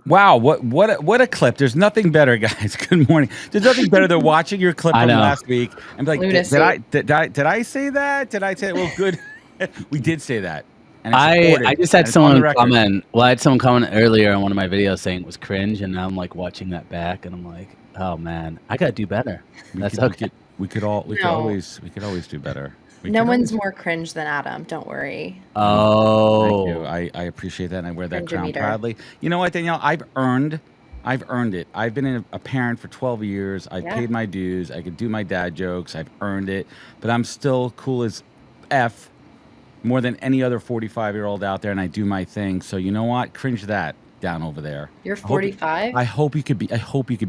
Wow, what a clip. There's nothing better, guys. Good morning. There's nothing better than watching your clip from last week and be like, did I say that? Did I say it? Well, good. We did say that. And I just had someone comment. Well, I had someone comment earlier on one of my videos saying it was cringe, and now I'm like watching that back, and I'm like, oh man, I gotta do better. That's okay. We could always do better. No one's more cringe than Adam. Don't worry. Oh, thank you. I appreciate that, and I wear that crown proudly. You know what, Danielle? I've earned it. I've been a parent for 12 years. I've paid my dues. I could do my dad jokes. I've earned it, but I'm still cool as F, more than any other 45-year-old out there, and I do my thing. So you know what? Cringe that down over there. You're 45. I hope you could be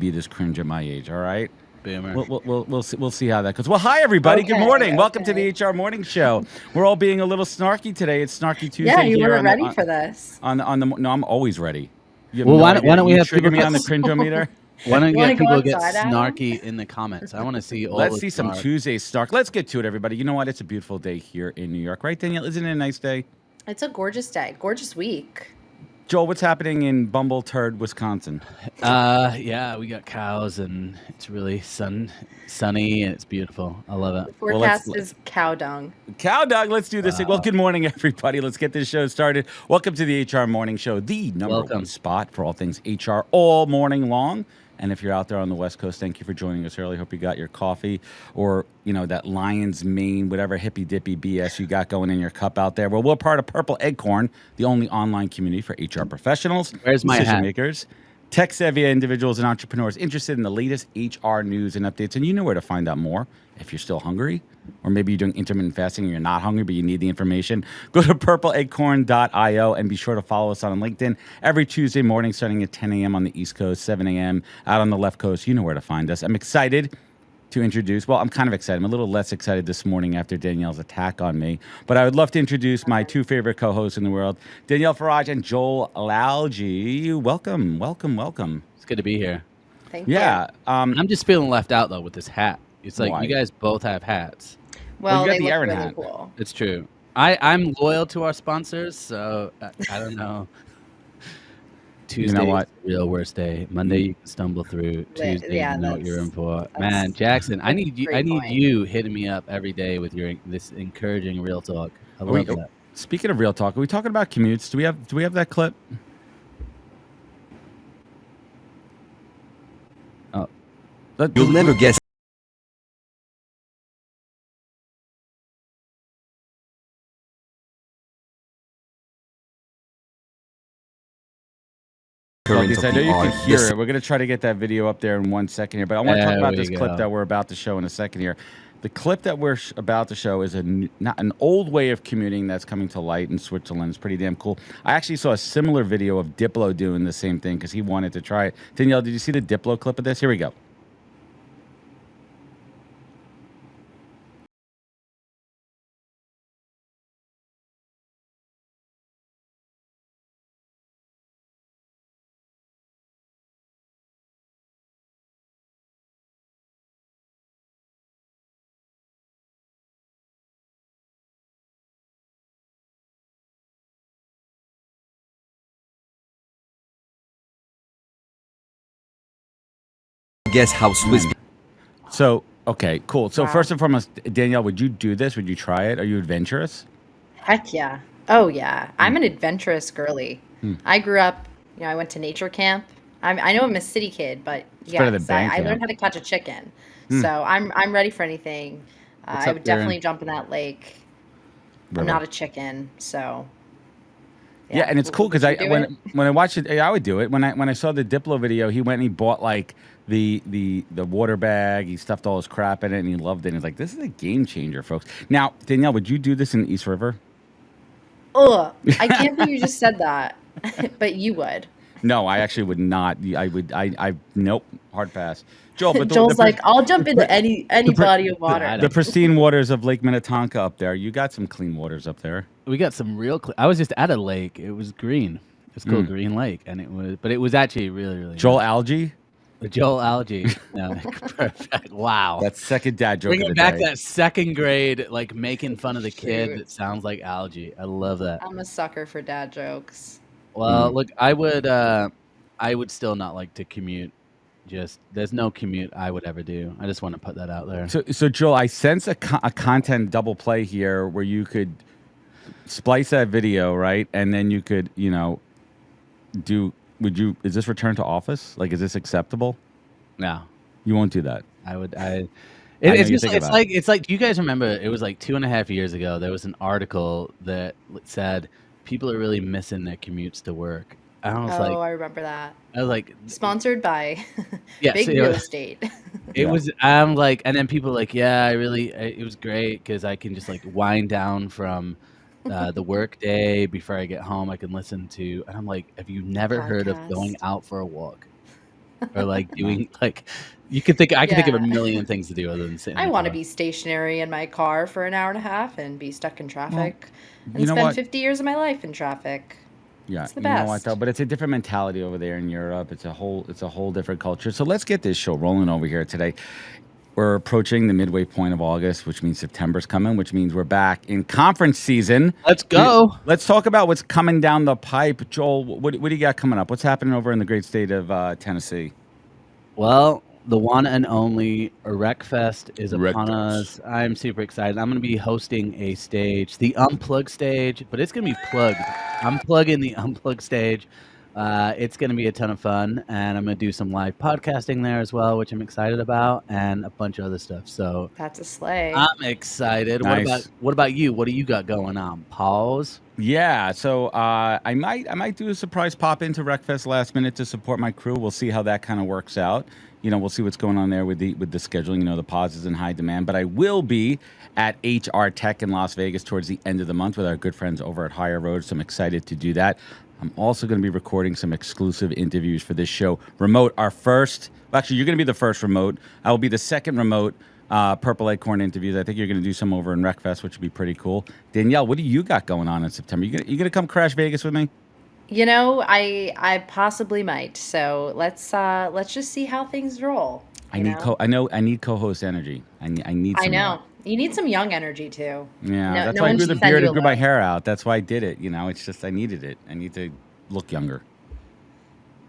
this cringe at my age. All right. We'll see how that goes. Well, hi everybody. Good morning. Welcome to the HR Morning Show. We're all being a little snarky today. It's Snarky Tuesday. Yeah, you weren't ready for this. No, I'm always ready. Well, why don't we have trigger me on the cringe-o-meter? Why don't people get snarky in the comments? I want to see all. Let's see some Tuesday snark. Let's get to it, everybody. You know what? It's a beautiful day here in New York, right, Danielle? Isn't it a nice day? It's a gorgeous day. Gorgeous week. Joel, what's happening in Bumble Turd, Wisconsin? Yeah, we got cows, and it's really sunny, and it's beautiful. I love it. The forecast is cow dung. Cow dung. Let's do this thing. Well, good morning, everybody. Let's get this show started. Welcome to the HR Morning Show, the number one spot for all things HR all morning long. And if you're out there on the West Coast, thank you for joining us early. Hope you got your coffee or, that lion's mane, whatever hippy-dippy BS you got going in your cup out there. Well, we're part of Purple Acorn, the only online community for HR professionals, decision makers, tech-savvy individuals, and entrepreneurs interested in the latest HR news and updates. And you know where to find out more if you're still hungry. Or maybe you're doing intermittent fasting and you're not hungry, but you need the information. Go to purpleacorn.io and be sure to follow us on LinkedIn every Tuesday morning starting at 10 a.m. on the East Coast, 7 a.m. out on the left coast. You know where to find us. I'm excited to introduce, well, I'm kind of excited. I'm a little less excited this morning after Danielle's attack on me. But I would love to introduce my two favorite co-hosts in the world, Danielle Farage and Joel Lalgee. Welcome, welcome, welcome. It's good to be here. Thank you. Yeah. I'm just feeling left out, though, with this hat. It's like you guys both have hats. Well, you got they the look Aaron really hat. cool. It's true. I'm loyal to our sponsors, so I don't know. Tuesday, what? Real worst day. Monday, you can stumble through. Tuesday, you know what you're in for. Man, Jackson, I need you hitting me up every day with this encouraging real talk. I love that. Speaking of real talk, are we talking about commutes? Do we have that clip? Oh, you'll never guess. I know you can hear it. We're going to try to get that video up there in 1 second here, but I want to talk about this clip that we're about to show in a second here. The clip that we're about to show is not an old way of commuting that's coming to light in Switzerland. It's pretty damn cool. I actually saw a similar video of Diplo doing the same thing because he wanted to try it. Danielle, did you see the Diplo clip of this? Here we go. Guess how Swiss. So, okay, cool. So first and foremost, Danielle, would you do this? Would you try it? Are you adventurous? Heck yeah. Oh yeah. I'm an adventurous girly. I grew up, I went to nature camp. I know I'm a city kid, but yes, I learned how to catch a chicken. So I'm ready for anything. I would definitely jump in that lake. I'm not a chicken, so. Yeah, and it's cool because when I watched it, I would do it. When I saw the Diplo video, he went and he bought like the water bag. He stuffed all his crap in it, and he loved it. And he's like, "This is a game changer, folks." Now, Danielle, would you do this in East River? Ugh, I can't believe you just said that, but you would. No, I actually would not. I would. Nope, hard pass. Joel, but Joel's like, I'll jump into any body of water. The pristine waters of Lake Minnetonka up there. You got some clean waters up there. We got some real. I was just at a lake. It was green. It's called Green Lake, and it was actually really, really. Joel Algae. Joel Algae. No, perfect. Wow. That's second dad joke. Bringing back that second grade, like making fun of the kid that sounds like Algae. I love that. I'm a sucker for dad jokes. Well, look, I would. I would still not like to commute. There's no commute I would ever do. I just want to put that out there. So Joel, I sense a content double play here where you could splice that video, right? And then you could, is this return to office? Like, is this acceptable? No. You won't do that. It's like, do you guys remember, it was like 2.5 years ago, there was an article that said people are really missing their commutes to work. I remember that. I was like, sponsored by big real estate. It was, I'm like, and then people were like, yeah, it was great because I can just like wind down from the work day before I get home. I can listen to, and I'm like, have you never heard of going out for a walk? Or like doing like, I can think of a million things to do other than sitting. I want to be stationary in my car for an hour and a half and be stuck in traffic and spend 50 years of my life in traffic. Yeah, it's the best. You know what though? But it's a different mentality over there in Europe. It's a whole different culture. So let's get this show rolling over here today. We're approaching the midway point of August, which means September's coming, which means we're back in conference season. Let's go. Let's talk about what's coming down the pipe. Joel, what do you got coming up? What's happening over in the great state of Tennessee? Well, the one and only RecFest is upon us. I'm super excited. I'm going to be hosting a stage, the Unplugged stage, but it's going to be plugged. I'm plugging the Unplugged stage. It's going to be a ton of fun, and I'm going to do some live podcasting there as well, which I'm excited about, and a bunch of other stuff. So that's a sleigh. I'm excited. Nice. What about you? What do you got going on? Pause. Yeah, so I might do a surprise pop into RecFest last minute to support my crew. We'll see how that kind of works out. We'll see what's going on there with the scheduling. The pause is in high demand, but I will be at HR Tech in Las Vegas towards the end of the month with our good friends over at Higher Road. So I'm excited to do that. I'm also going to be recording some exclusive interviews for this show. Remote, you're going to be the first remote. I will be the second remote Purple Acorn interviews. I think you're going to do some over in RecFest, which would be pretty cool. Danielle, what do you got going on in September? You going to come crash Vegas with me? I possibly might. So let's just see how things roll. I need co-host energy. I need. I know. You need some young energy too. Yeah, that's why I grew the beard and grew my hair out. That's why I did it. It's just I needed it. I need to look younger.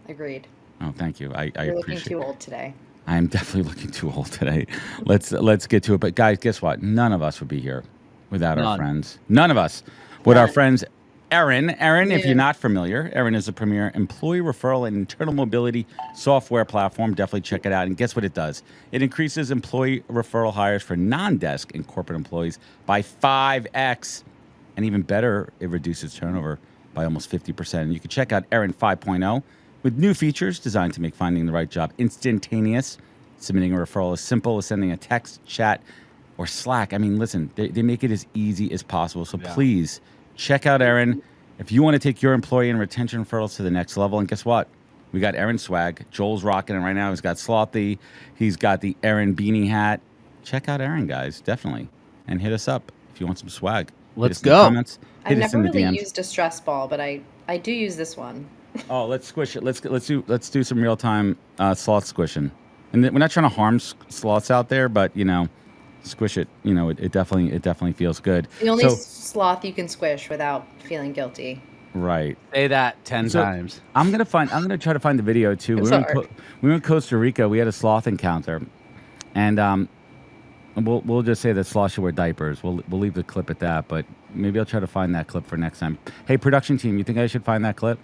Agreed. Oh, thank you. I You're appreciate it. looking too old today. I'm definitely looking too old today. Let's get to it. But guys, guess what? None of us would be here without our friends. None of us. With our friends. Acorn, if you're not familiar, Acorn is a premier employee referral and internal mobility software platform. Definitely check it out. And guess what it does? It increases employee referral hires for non-desk and corporate employees by 5x. And even better, it reduces turnover by almost 50%. And you can check out Acorn 5.0 with new features designed to make finding the right job instantaneous. Submitting a referral as simple as sending a text, chat, or Slack. I mean, listen, they make it as easy as possible. So please check out Acorn if you want to take your employee and retention referrals to the next level. And guess what? We got Acorn swag. Joel's rocking it right now. He's got Slothy. He's got the Acorn beanie hat. Check out Acorn, guys, definitely. And hit us up if you want some swag. Let's go. I've never really used a stress ball, but I do use this one. Oh, let's squish it. Let's do some real time sloth squishing. And we're not trying to harm sloths out there, but squish it. It definitely feels good. The only sloth you can squish without feeling guilty. Right. Say that 10 times. I'm gonna try to find the video too. We were in Costa Rica. We had a sloth encounter, and we'll just say that sloths should wear diapers. We'll leave the clip at that. But maybe I'll try to find that clip for next time. Hey, production team, you think I should find that clip?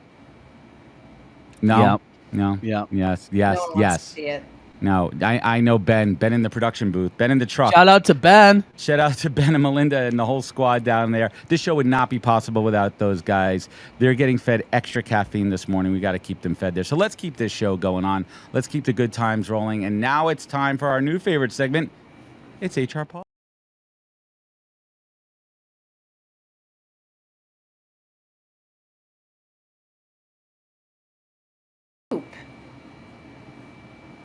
No. Yep. No. Yeah. Yes. No one wants to see it. No, I know Ben in the production booth, Ben in the truck. Shout out to Ben. Shout out to Ben and Melinda and the whole squad down there. This show would not be possible without those guys. They're getting fed extra caffeine this morning. We got to keep them fed there. So let's keep this show going on. Let's keep the good times rolling. And now it's time for our new favorite segment. It's HR Pause.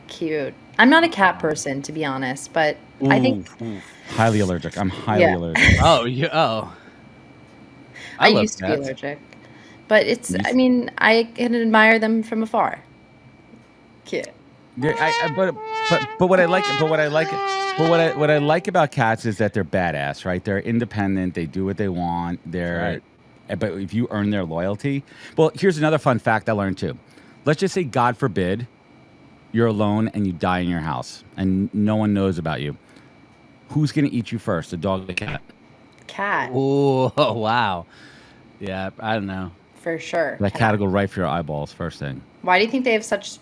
Cute. I'm not a cat person, to be honest, but I think highly allergic. I'm highly allergic. I used to be allergic, but it's. I mean, I can admire them from afar. Cute. Yeah, but what I like about cats is that they're badass, right? They're independent. They do what they want. But if you earn their loyalty, well, here's another fun fact I learned too. let's just say, God forbid, you're alone and you die in your house and no one knows about you. Who's going to eat you first, the dog or the cat? Cat. Oh, wow. Yeah, I don't know. For sure. That cat will go right for your eyeballs first thing. Why do you think they have such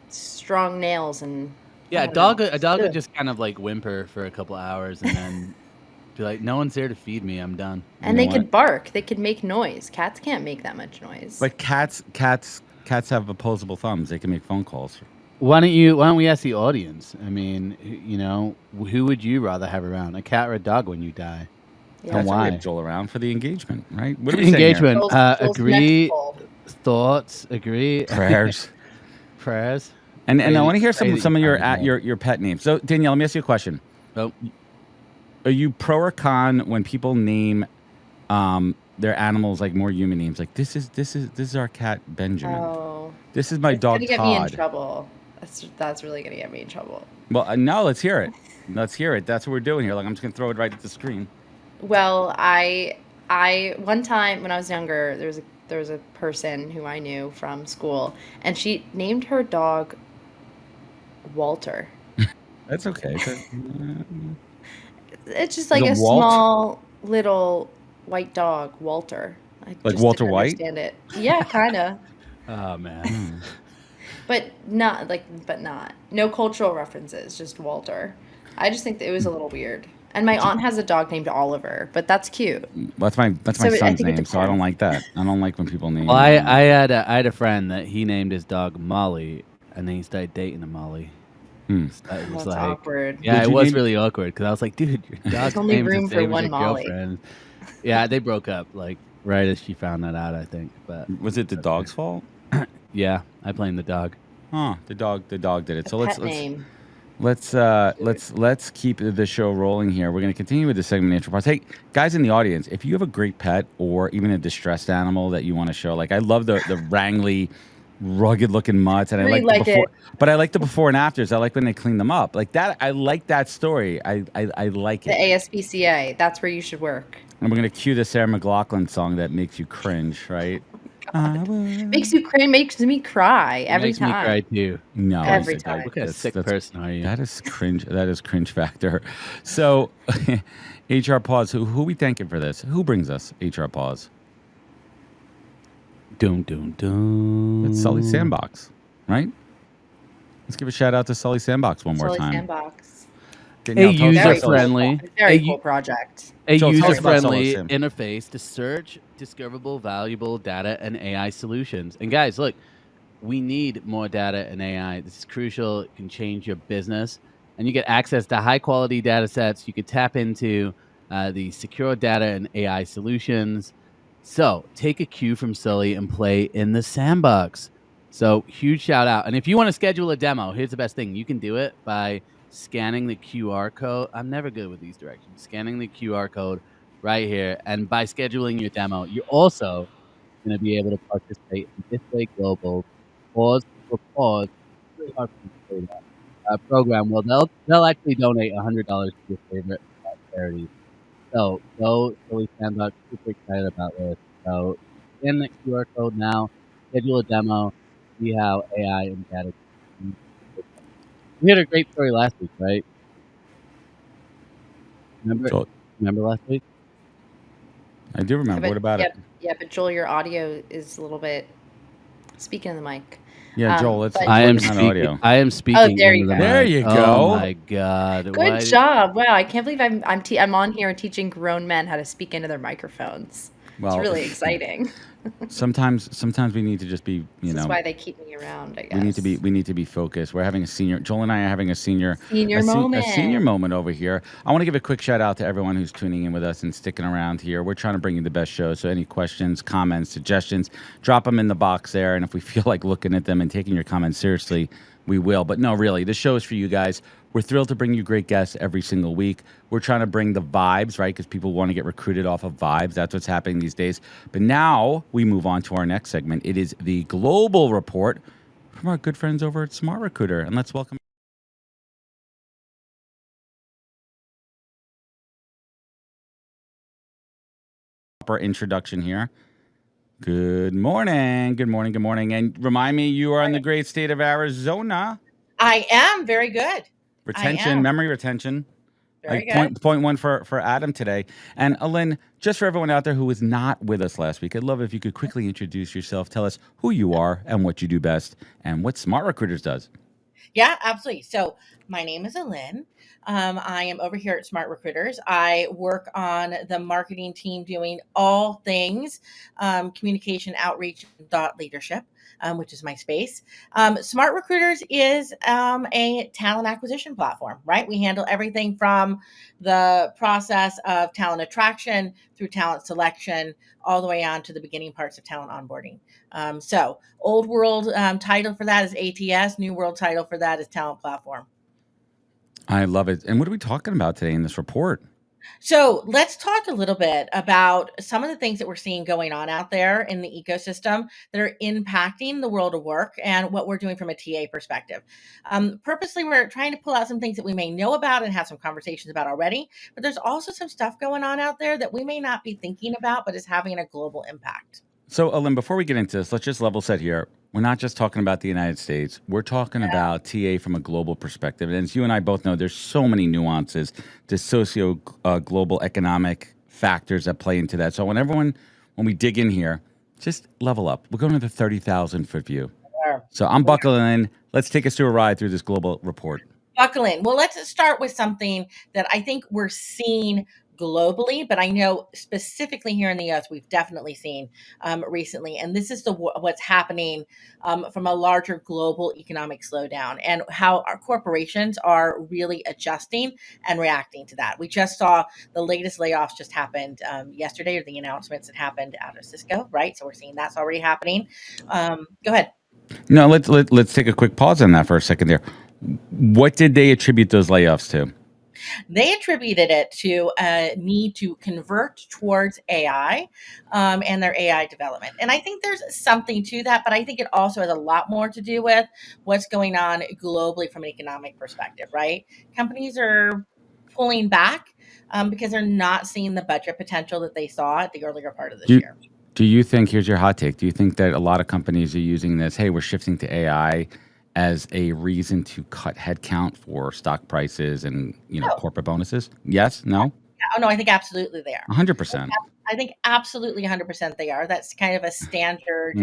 strong nails and? Yeah, a dog would just kind of whimper for a couple hours and then be like, "No one's there to feed me. I'm done." And they could bark. They could make noise. Cats can't make that much noise. But cats have opposable thumbs. They can make phone calls. Why don't we ask the audience? I mean, who would you rather have around, a cat or a dog when you die? Yeah. And why? Joel around for the engagement, right? What are we engagement? Joel's Agree. Thoughts. Agree. Prayers. Prayers. And I want to hear some of your pet names. So Danielle, let me ask you a question. Oh. Are you pro or con when people name their animals like more human names? Like this is our cat Benjamin. Oh. This is my dog Todd. It's gonna get me in trouble. That's really gonna get me in trouble. Well, no, let's hear it. Let's hear it. That's what we're doing here. Like I'm just gonna throw it right at the screen. Well, I one time when I was younger, there was a person who I knew from school, and she named her dog Walter. That's okay. It's just like a small little white dog, Walter. I like just Walter didn't White? Understand it? Yeah, kind of. Oh man. But not no cultural references, just Walter. I just think that it was a little weird. And my aunt has a dog named Oliver, but that's cute. That's my son's name, so I don't like that. I don't like when people name. Well, I had a friend that he named his dog Molly, and then he started dating a Molly. It was awkward. Yeah, it was really awkward because I was like, dude, your dog's only name's room the same for as one your Molly. girlfriend. Yeah, they broke up right as she found that out, I think. But was it the dog's fault? Yeah, I blamed the dog. Huh, the dog did it. So let's name. Let's keep the show rolling here. We're going to continue with the segment Natural Parts. Hey, guys in the audience, if you have a great pet or even a distressed animal that you want to show, like I love the wrangly, rugged-looking mutts, and I like the before, but I like the before and afters. I like when they clean them up, like that. I like that story. I like it. The ASPCA. That's where you should work. And we're going to cue the Sarah McLachlan song that makes you cringe, right? Makes you cringe, makes me cry every time. Makes me cry too. No, every time. What kind of sick person are you? That is cringe. That is cringe factor. So, HR Pause. Who we thanking for this? Who brings us HR Pause? Doom, doom, doom. It's Sully Sandbox, right? Let's give a shout out to Sully Sandbox one more Sully time. Sandbox. A user-friendly, very cool project. A user-friendly interface to search discoverable, valuable data and AI solutions. And guys, look, we need more data and AI. This is crucial. It can change your business, and you get access to high-quality data sets. You could tap into the secure data and AI solutions. So take a cue from Sully and play in the sandbox. So huge shout out. And if you want to schedule a demo, here's the best thing. You can do it by scanning the QR code. I'm never good with these directions. Scanning the QR code right here. And by scheduling your demo, you're also going to be able to participate in Display Global Pause for Pause program. Well, they'll actually donate $100 to your favorite charity. So go Sully Sandbox. Super excited about this. So scan the QR code now. Schedule a demo. See how AI and data. We had a great story last week, right? Remember last week? I do remember. What about it? Yeah, but Joel, your audio is a little bit. Speaking of the mic. Yeah, Joel, I am speaking. I am speaking. Oh, there you go. There you go. Oh my God! Good job! Wow, I can't believe I'm on here teaching grown men how to speak into their microphones. Well, it's really exciting. Sometimes we need to just be, That's why they keep me around, I guess. We need to be focused. We're having a senior. Joel and I are having a senior moment over here. I want to give a quick shout out to everyone who's tuning in with us and sticking around here. We're trying to bring you the best show. So any questions, comments, suggestions, drop them in the box there. And if we feel like looking at them and taking your comments seriously, we will. But no, really, this show is for you guys. We're thrilled to bring you great guests every single week. We're trying to bring the vibes, right? Because people want to get recruited off of vibes. That's what's happening these days. But now we move on to our next segment. It is the Global Report from our good friends over at Smart Recruiter. And let's welcome our introduction here. Good morning. Good morning. Good morning. And remind me, you are in the great state of Arizona. I am very good. Retention, memory retention. Very good. Point one for Adam today. And Alin, just for everyone out there who was not with us last week, I'd love if you could quickly introduce yourself. Tell us who you are and what you do best and what Smart Recruiters does. Yeah, absolutely. So my name is Alin. I am over here at Smart Recruiters. I work on the marketing team doing all things communication, outreach, thought leadership, which is my space. Smart Recruiters is a talent acquisition platform, right? We handle everything from the process of talent attraction through talent selection, all the way on to the beginning parts of talent onboarding. So old world title for that is ATS. New world title for that is talent platform. I love it. And what are we talking about today in this report? So let's talk a little bit about some of the things that we're seeing going on out there in the ecosystem that are impacting the world of work and what we're doing from a TA perspective. Purposely, we're trying to pull out some things that we may know about and have some conversations about already, but there's also some stuff going on out there that we may not be thinking about, but is having a global impact. So, Alin, before we get into this, let's just level set here. We're not just talking about the United States. We're talking about TA from a global perspective. And as you and I both know, there's so many nuances to global economic factors that play into that. So when we dig in here, just level up. We're going to the 30,000-foot view. So I'm buckling in. Let's take us through a ride through this global report. Buckle in. Well, let's start with something that I think we're seeing globally, but I know specifically here in the US, we've definitely seen recently. And this is what's happening from a larger global economic slowdown and how our corporations are really adjusting and reacting to that. We just saw the latest layoffs just happened yesterday, or the announcements that happened out of Cisco, right? So we're seeing that's already happening. Go ahead. No, let's take a quick pause on that for a second there. What did they attribute those layoffs to? They attributed it to a need to convert towards AI and their AI development. And I think there's something to that, but I think it also has a lot more to do with what's going on globally from an economic perspective, right? Companies are pulling back because they're not seeing the budget potential that they saw at the earlier part of this year. Do you think, here's your hot take, do you think that a lot of companies are using this, hey, we're shifting to AI as a reason to cut headcount for stock prices and corporate bonuses? Yes? No? Oh, no, I think absolutely they are. 100%. I think absolutely 100% they are. That's kind of a standard,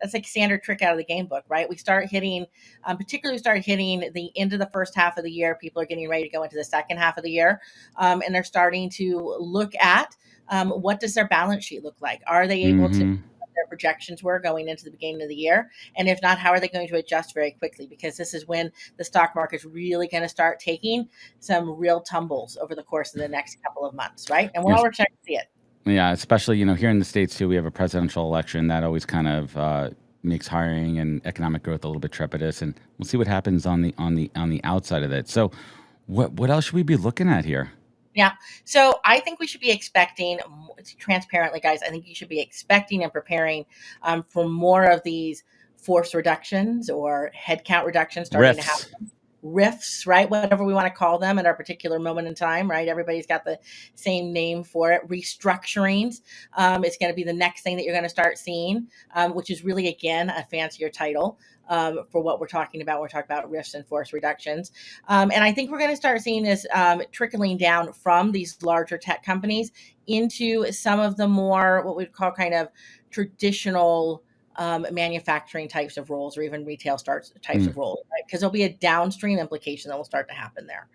that's like standard trick out of the game book, right? We start hitting, particularly the end of the first half of the year. People are getting ready to go into the second half of the year. And they're starting to look at what does their balance sheet look like? Are they able to their projections were going into the beginning of the year? And if not, how are they going to adjust very quickly? Because this is when the stock market's really going to start taking some real tumbles over the course of the next couple of months, right? And we're all starting to see it. Yeah, especially, here in the States too, we have a presidential election that always kind of makes hiring and economic growth a little bit trepidous, and we'll see what happens on the outside of that. So what else should we be looking at here? Yeah. So I think we should be expecting, transparently, guys, I think you should be expecting and preparing for more of these force reductions or headcount reductions starting to happen. Rifts, right? Whatever we want to call them at our particular moment in time, right? Everybody's got the same name for it. Restructurings. It's going to be the next thing that you're going to start seeing, which is really, again, a fancier title for what we're talking about. We're talking about rifts and force reductions. And I think we're going to start seeing this trickling down from these larger tech companies into some of the more, what we'd call kind of traditional manufacturing types of roles, or even retail types of roles, right? Because there'll be a downstream implication that will start to happen there,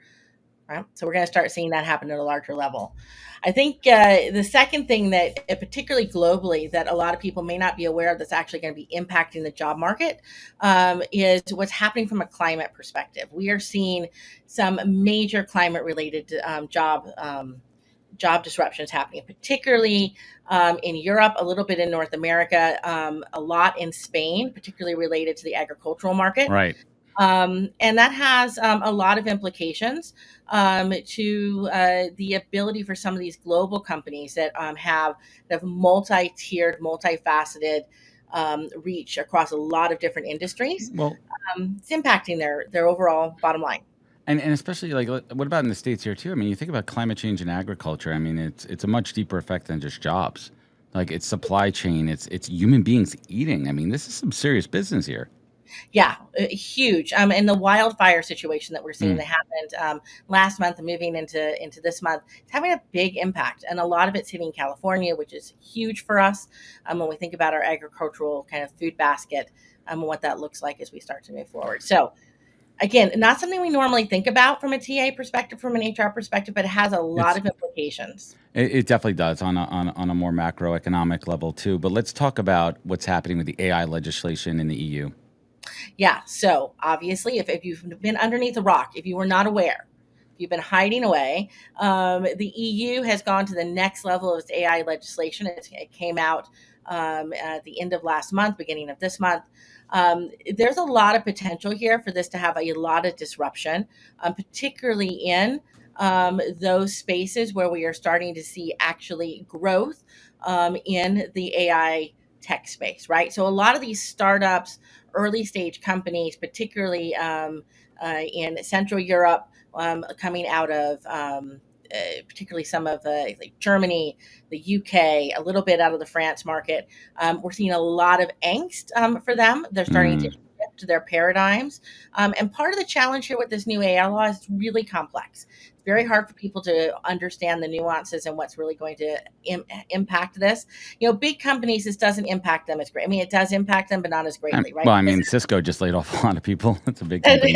right? So we're going to start seeing that happen at a larger level. I think the second thing that, particularly globally, that a lot of people may not be aware of that's actually going to be impacting the job market is what's happening from a climate perspective. We are seeing some major climate-related job disruptions happening, particularly in Europe, a little bit in North America, a lot in Spain, particularly related to the agricultural market. Right. And that has a lot of implications to the ability for some of these global companies that have multi-tiered, multifaceted reach across a lot of different industries. Well, it's impacting their overall bottom line. And especially, like, what about in the States here too? I mean, you think about climate change in agriculture. I mean, it's a much deeper effect than just jobs. Like it's supply chain, it's human beings eating. I mean, this is some serious business here. Yeah, huge. And the wildfire situation that we're seeing that happened last month and moving into this month, it's having a big impact. And a lot of it's hitting California, which is huge for us when we think about our agricultural kind of food basket and what that looks like as we start to move forward. So again, not something we normally think about from a TA perspective, from an HR perspective, but it has a lot of implications. It definitely does on a more macroeconomic level too. But let's talk about what's happening with the AI legislation in the EU. Yeah. So obviously, if you've been underneath a rock, if you were not aware, if you've been hiding away, the EU has gone to the next level of its AI legislation. It came out at the end of last month, beginning of this month. There's a lot of potential here for this to have a lot of disruption, particularly in those spaces where we are starting to see actually growth in the AI tech space, right? So a lot of these startups, early stage companies, particularly in Central Europe, coming out of particularly some of like Germany, the UK, a little bit out of the France market. We're seeing a lot of angst for them. They're starting to shift their paradigms. And part of the challenge here with this new AI law is it's really complex. It's very hard for people to understand the nuances and what's really going to impact this. Big companies, this doesn't impact them as great. I mean, it does impact them, but not as greatly, right? Well, I mean, Cisco just laid off a lot of people. It's a big company.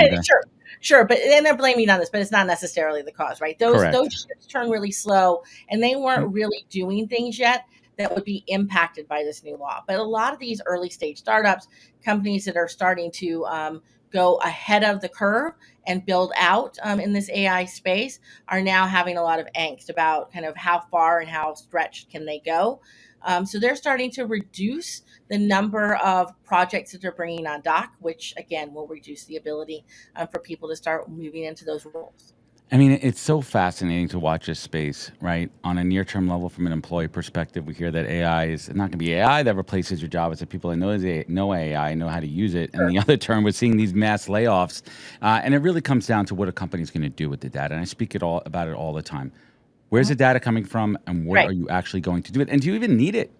Sure, but then they're blaming on this, but it's not necessarily the cause, right? Those ships turn really slow, and they weren't really doing things yet that would be impacted by this new law. But a lot of these early stage startups, companies that are starting to go ahead of the curve and build out in this AI space are now having a lot of angst about kind of how far and how stretched can they go. So they're starting to reduce the number of projects that they're bringing on dock, which again will reduce the ability for people to start moving into those roles. I mean, it's so fascinating to watch this space, right? On a near-term level, from an employee perspective, we hear that AI is not going to be AI that replaces your job. It's the people that know AI, know how to use it. And the other term, we're seeing these mass layoffs. And it really comes down to what a company's going to do with the data. And I speak about it all the time. Where's the data coming from, and what are you actually going to do with it? And do you even need it?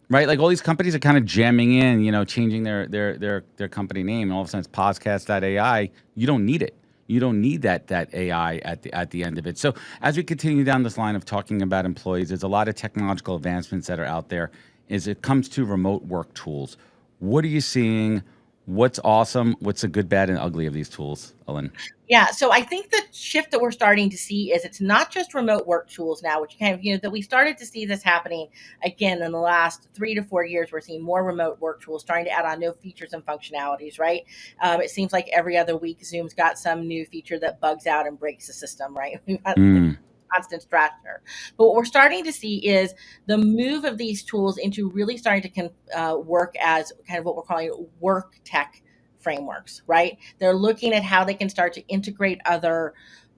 Right? Like all these companies are kind of jamming in, changing their company name, and all of a sudden it's podcast.ai. You don't need it. You don't need that AI at the end of it. So as we continue down this line of talking about employees, there's a lot of technological advancements that are out there as it comes to remote work tools. What are you seeing? What's awesome? What's the good, bad, and ugly of these tools, Ellen? Yeah, so I think the shift that we're starting to see is it's not just remote work tools now, which kind of, that we started to see this happening again in the last 3 to 4 years. We're seeing more remote work tools trying to add on new features and functionalities, right? It seems like every other week Zoom's got some new feature that bugs out and breaks the system, right? We've got constant stressor. But what we're starting to see is the move of these tools into really starting to work as kind of what we're calling work tech frameworks, right? They're looking at how they can start to integrate other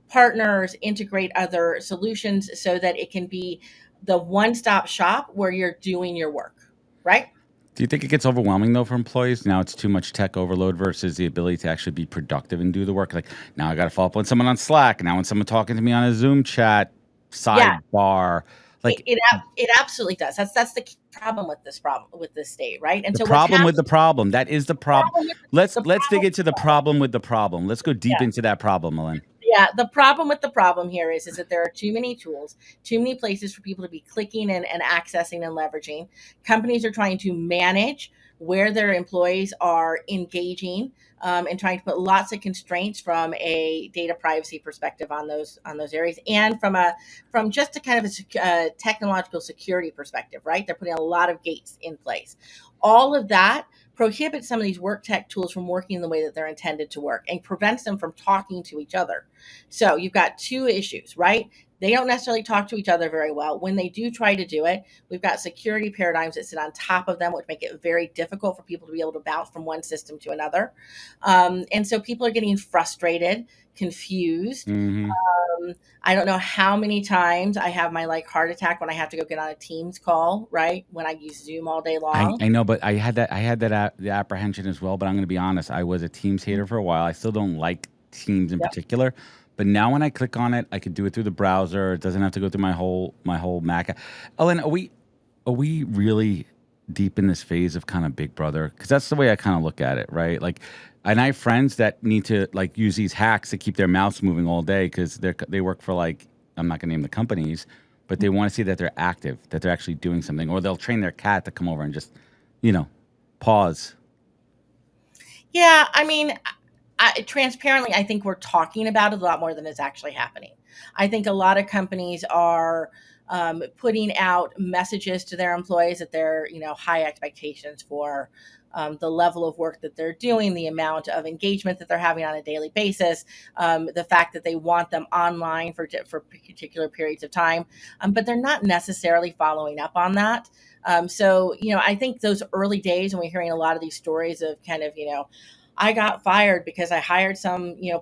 partners, integrate other solutions so that it can be the one-stop shop where you're doing your work, right? Do you think it gets overwhelming, though, for employees? Now it's too much tech overload versus the ability to actually be productive and do the work. Like, now I got to follow up on someone on Slack. Now when someone talking to me on a Zoom chat, sidebar. Like it absolutely does. That's the key problem with this state, right? And the problem with the problem. That is the problem. Let's dig into the problem with the problem. Let's go deep into that problem, Ellen. Yeah, the problem with the problem here is that there are too many tools, too many places for people to be clicking and accessing and leveraging. Companies are trying to manage where their employees are engaging and trying to put lots of constraints from a data privacy perspective on those areas, and from just a kind of a technological security perspective, right? They're putting a lot of gates in place. All of that prohibits some of these work tech tools from working the way that they're intended to work and prevents them from talking to each other. So you've got two issues, right? They don't necessarily talk to each other very well. When they do try to do it, we've got security paradigms that sit on top of them, which make it very difficult for people to be able to bounce from one system to another. And so people are getting frustrated, confused. I don't know how many times I have my heart attack when I have to go get on a Teams call, right? When I use Zoom all day long. I know, but I had the apprehension as well. But I'm going to be honest, I was a Teams hater for a while. I still don't like Teams in particular. But now when I click on it, I can do it through the browser. It doesn't have to go through my whole Mac. Ellen, are we really deep in this phase of kind of Big Brother? Because that's the way I kind of look at it, right? Like, and I have friends that need to like use these hacks to keep their mouths moving all day because they work for like, I'm not going to name the companies, but they want to see that they're active, that they're actually doing something, or they'll train their cat to come over and just, pause. Yeah, I mean, transparently, I think we're talking about it a lot more than is actually happening. I think a lot of companies are putting out messages to their employees that they're, high expectations for the level of work that they're doing, the amount of engagement that they're having on a daily basis, the fact that they want them online for particular periods of time, but they're not necessarily following up on that. So, I think those early days when we're hearing a lot of these stories of kind of, I got fired because I hired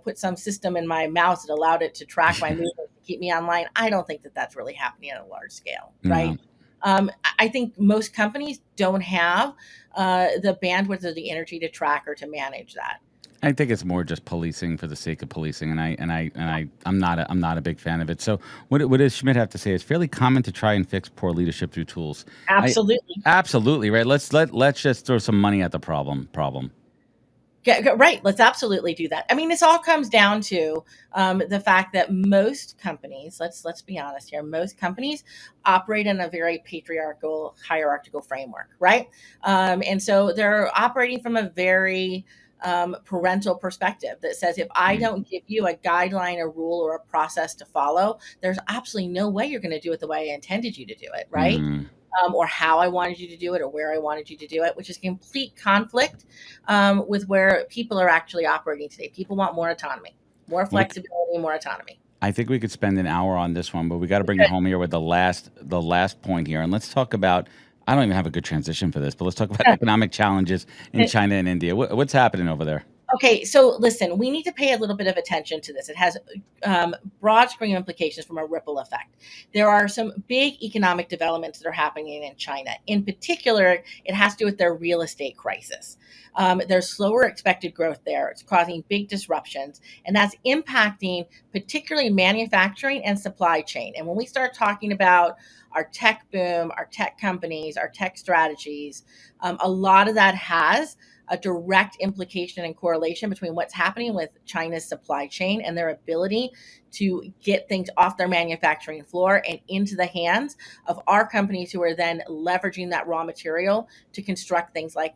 put some system in my mouse that allowed it to track my movements to keep me online. I don't think that that's really happening at a large scale, right? I think most companies don't have the bandwidth or the energy to track or to manage that. I think it's more just policing for the sake of policing, and I'm not a big fan of it. So, what does Schmidt have to say? It's fairly common to try and fix poor leadership through tools. Absolutely, absolutely right. Let's just throw some money at the problem. Right. Let's absolutely do that. I mean, this all comes down to the fact that most companies, let's be honest here, most companies operate in a very patriarchal, hierarchical framework, right? And so they're operating from a very parental perspective that says, if I don't give you a guideline, a rule, or a process to follow, there's absolutely no way you're going to do it the way I intended you to do it, right? Or how I wanted you to do it, or where I wanted you to do it, which is complete conflict with where people are actually operating today. People want more autonomy, more flexibility, more autonomy. I think we could spend an hour on this one, but we got to bring it home here with the last point here, and let's talk about. I don't even have a good transition for this, but let's talk about economic challenges in China and India. What's happening over there? Okay, so listen, we need to pay a little bit of attention to this. It has broad screen implications from a ripple effect. There are some big economic developments that are happening in China. In particular, it has to do with their real estate crisis. There's slower expected growth there. It's causing big disruptions, and that's impacting particularly manufacturing and supply chain. And when we start talking about our tech boom, our tech companies, our tech strategies, a lot of that has a direct implication and correlation between what's happening with China's supply chain and their ability to get things off their manufacturing floor and into the hands of our companies who are then leveraging that raw material to construct things like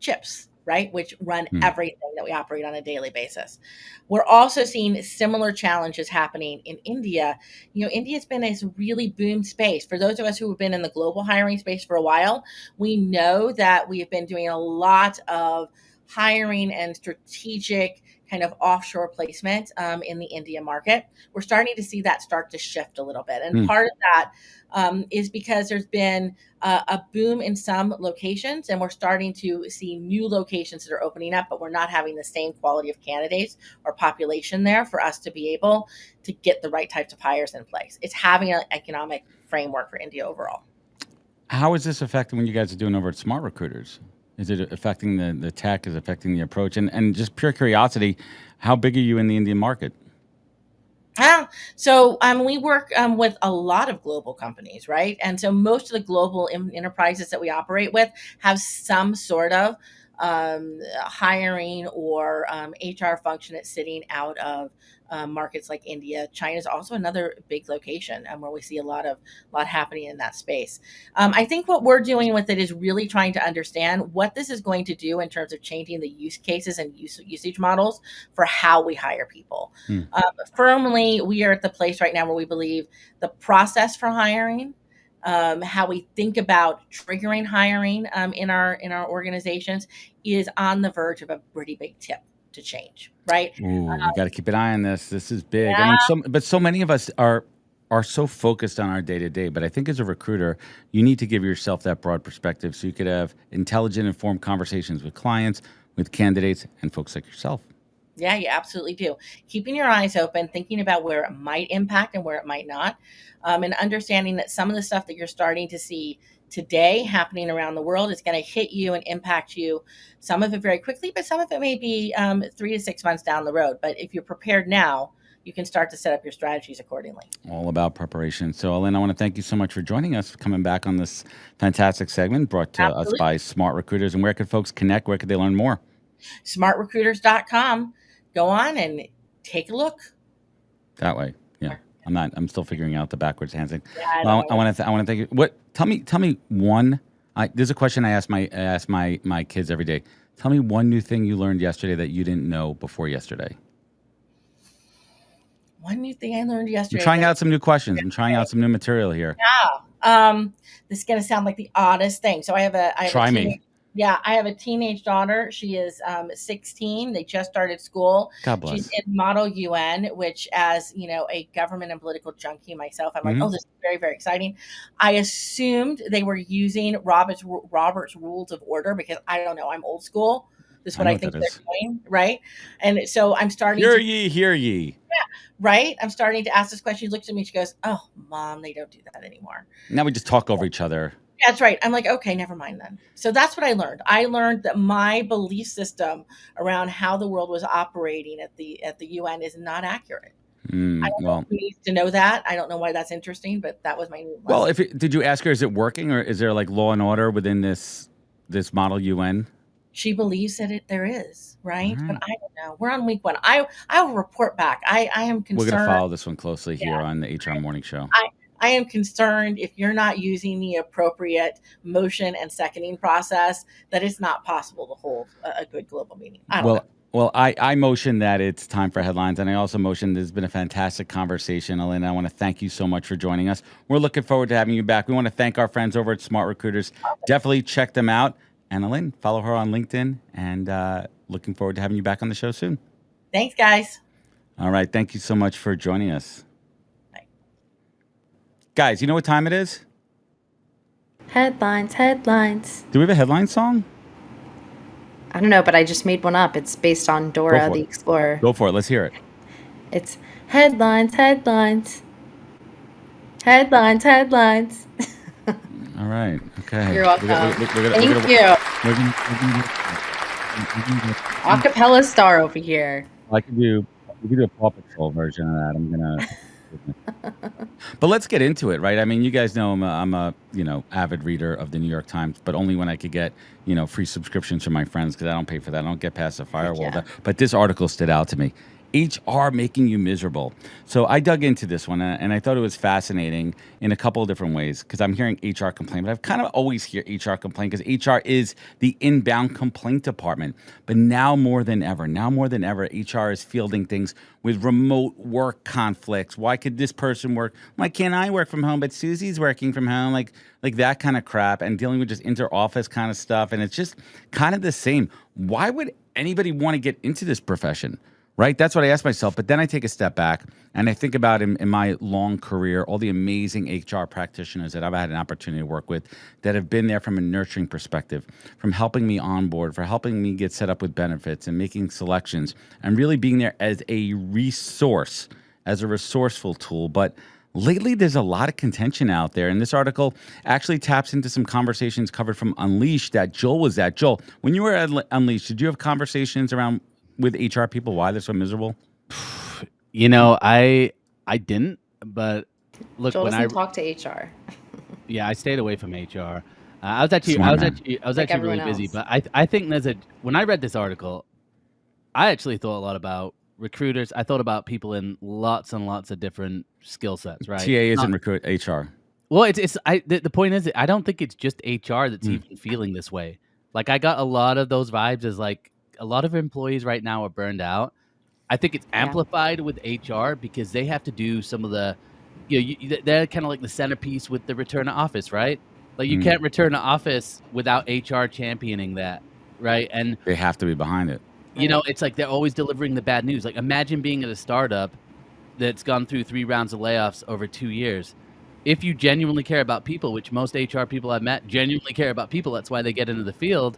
chips, right? Which run everything that we operate on a daily basis. We're also seeing similar challenges happening in India. India's been a really boom space. For those of us who have been in the global hiring space for a while, we know that we have been doing a lot of hiring and strategic kind of offshore placement in the India market. We're starting to see that start to shift a little bit. And part of that is because there's been a boom in some locations, and we're starting to see new locations that are opening up, but we're not having the same quality of candidates or population there for us to be able to get the right types of hires in place. It's having an economic framework for India overall. How is this affecting what you guys are doing over at Smart Recruiters? Is it affecting the tech? Is it affecting the approach? And just pure curiosity, how big are you in the Indian market? So we work with a lot of global companies, right? And so most of the global enterprises that we operate with have some sort of hiring or HR function that's sitting out of markets like India. China is also another big location where we see a lot happening in that space. I think what we're doing with it is really trying to understand what this is going to do in terms of changing the use cases and usage models for how we hire people. Firmly, we are at the place right now where we believe the process for hiring, how we think about triggering hiring in our organizations is on the verge of a pretty big tip to change, right? Ooh, we got to keep an eye on this. This is big. Yeah. I mean, so many of us are so focused on our day-to-day, but I think as a recruiter, you need to give yourself that broad perspective so you could have intelligent, informed conversations with clients, with candidates, and folks like yourself. Yeah, you absolutely do. Keeping your eyes open, thinking about where it might impact and where it might not, and understanding that some of the stuff that you're starting to see today happening around the world is going to hit you and impact you, some of it very quickly, but some of it may be 3 to 6 months down the road. But if you're prepared now, you can start to set up your strategies accordingly. All about preparation. So, Ellen, I want to thank you so much for joining us, for coming back on this fantastic segment brought to us by Smart Recruiters. And where could folks connect? Where could they learn more? smartrecruiters.com. Go on and take a look. That way. Yeah. I'm still figuring out the backwards hand thing. Yeah, I want to thank you. What? Tell me one. There's a question I ask my kids every day. Tell me one new thing you learned yesterday that you didn't know before yesterday. One new thing I learned yesterday. I'm trying out some new questions. I'm trying out some new material here. Yeah. This is going to sound like the oddest thing. So I have a teenage daughter. She is 16. They just started school. God bless. She's in Model UN, which, as you know, a government and political junkie myself, I'm like, oh, this is very, very exciting. I assumed they were using Robert's Rules of Order because I don't know. I'm old school. This is what I think they're doing, right? And so I'm starting. Hear ye. Yeah, right. I'm starting to ask this question. She looks at me. She goes, "Oh, Mom, they don't do that anymore." Now we just talk over each other. That's right. I'm like, okay, never mind then. So that's what I learned. I learned that my belief system around how the world was operating at the UN is not accurate. I don't know who needs to know that. I don't know why that's interesting, but that was my new lesson. Well, did you ask her, is it working, or is there like law and order within this Model UN? She believes that there is, right? But I don't know. We're on week 1. I will report back. I am concerned. We're going to follow this one closely here on the HR Morning Show. I am concerned if you're not using the appropriate motion and seconding process, that it's not possible to hold a good global meeting. I don't know. Well, I motion that it's time for headlines, and I also motion there's been a fantastic conversation, Elena. I want to thank you so much for joining us. We're looking forward to having you back. We want to thank our friends over at Smart Recruiters. Definitely check them out. And Elaine, follow her on LinkedIn, and looking forward to having you back on the show soon. Thanks, guys. All right. Thank you so much for joining us. Bye. Guys, you know what time it is? Headlines. Do we have a headline song? I don't know, but I just made one up. It's based on Dora the Explorer. Go for it. Let's hear it. It's headlines. All right. Okay. You're welcome. Thank you. Acapella star over here. We could do a Paw Patrol version of that. I'm gonna. But let's get into it, right? I mean, you guys know I'm a avid reader of the New York Times, but only when I could get free subscriptions from my friends, because I don't pay for that. I don't get past the firewall. Yeah. But this article stood out to me. HR making you miserable. So I dug into this one, and I thought it was fascinating in a couple of different ways, because I'm hearing HR complain, but I've kind of always hear HR complain because HR is the inbound complaint department. But now more than ever, HR is fielding things with remote work conflicts. Why could this person work? Why can't I work from home, but Susie's working from home? Like that kind of crap, and dealing with just inter-office kind of stuff. And it's just kind of the same. Why would anybody want to get into this profession? Right? That's what I ask myself. But then I take a step back and I think about in my long career, all the amazing HR practitioners that I've had an opportunity to work with that have been there from a nurturing perspective, from helping me onboard, for helping me get set up with benefits and making selections, and really being there as a resource, as a resourceful tool. But lately, there's a lot of contention out there. And this article actually taps into some conversations covered from Unleashed that Joel was at. Joel, when you were at Unleashed, did you have conversations with HR people, why they're so miserable? I didn't, but look, Joel doesn't talk to HR. Yeah, I stayed away from HR. I was actually really busy, but I think when I read this article, I actually thought a lot about recruiters. I thought about people in lots and lots of different skill sets, right? TA isn't recruit HR. Well, the point is, I don't think it's just HR that's even feeling this way. Like, I got a lot of those vibes as like, a lot of employees right now are burned out. I think it's amplified with HR because they have to do some of the, they're kind of like the centerpiece with the return to office, right? Like you can't return to office without HR championing that, right? And they have to be behind it. It's like they're always delivering the bad news. Like imagine being at a startup that's gone through 3 rounds of layoffs over 2 years. If you genuinely care about people, which most HR people I've met genuinely care about people, that's why they get into the field.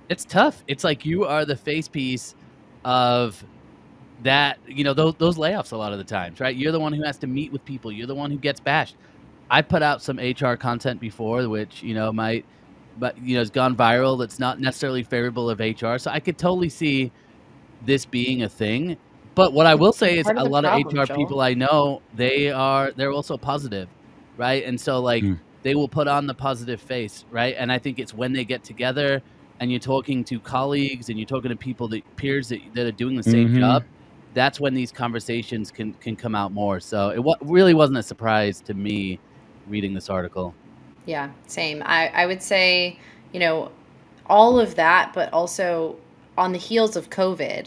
It's tough. It's like you are the face piece of that, those layoffs a lot of the times, right? You're the one who has to meet with people. You're the one who gets bashed. I put out some HR content before, which, it's gone viral. That's not necessarily favorable of HR. So I could totally see this being a thing. But what I will say is part of a the lot of problem, HR Joel. people I know, they're also positive, right? And so like they will put on the positive face, right? And I think it's when they get together and you're talking to colleagues and you're talking to peers that are doing the same job, that's when these conversations can come out more. So it really wasn't a surprise to me reading this article. Yeah, same. I would say, all of that, but also on the heels of COVID,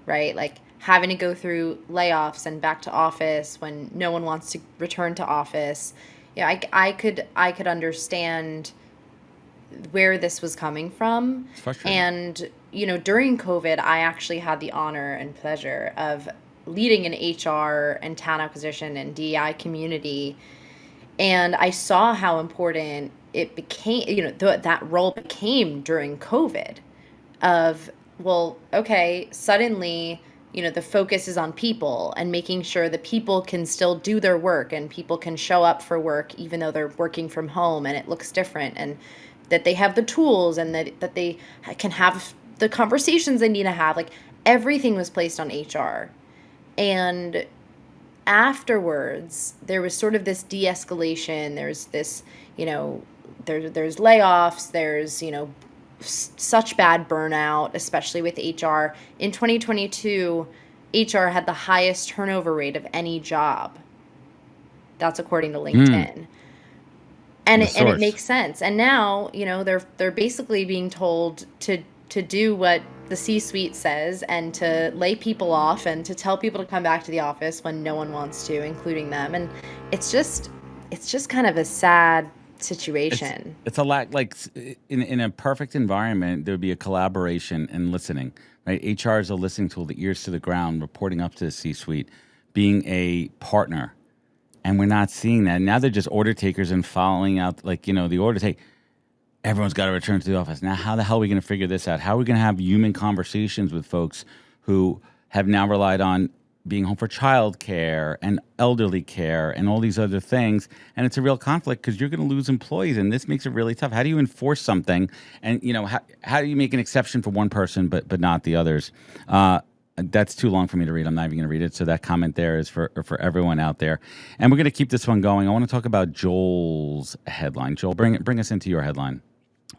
right? Like having to go through layoffs and back to office when no one wants to return to office. Yeah, I could understand where this was coming from. It's frustrating. And, during COVID, I actually had the honor and pleasure of leading an HR and talent acquisition and DEI community. And I saw how important it became, that role became during COVID of, well, okay, suddenly, the focus is on people and making sure that people can still do their work and people can show up for work even though they're working from home and it looks different, and that they have the tools and that they can have the conversations they need to have. Like everything was placed on HR. And afterwards there was sort of this de-escalation. There's this, there's layoffs, there's, such bad burnout, especially with HR. In 2022, HR had the highest turnover rate of any job. That's according to LinkedIn. And it makes sense. And now, they're basically being told to do what the C-suite says and to lay people off and to tell people to come back to the office when no one wants to, including them. And it's just kind of a sad situation. It's a lack, like in a perfect environment, there would be a collaboration and listening, right? HR is a listening tool, the ears to the ground, reporting up to the C-suite, being a partner. And we're not seeing that. Now they're just order takers and following out, like, the order take. Everyone's got to return to the office. Now, how the hell are we going to figure this out? How are we going to have human conversations with folks who have now relied on being home for childcare and elderly care and all these other things? And it's a real conflict because you're going to lose employees, and this makes it really tough. How do you enforce something? And, how do you make an exception for one person but not the others? That's too long for me to read. I'm not even going to read it. So that comment there is for everyone out there. And we're going to keep this one going. I want to talk about Joel's headline. Joel, bring us into your headline.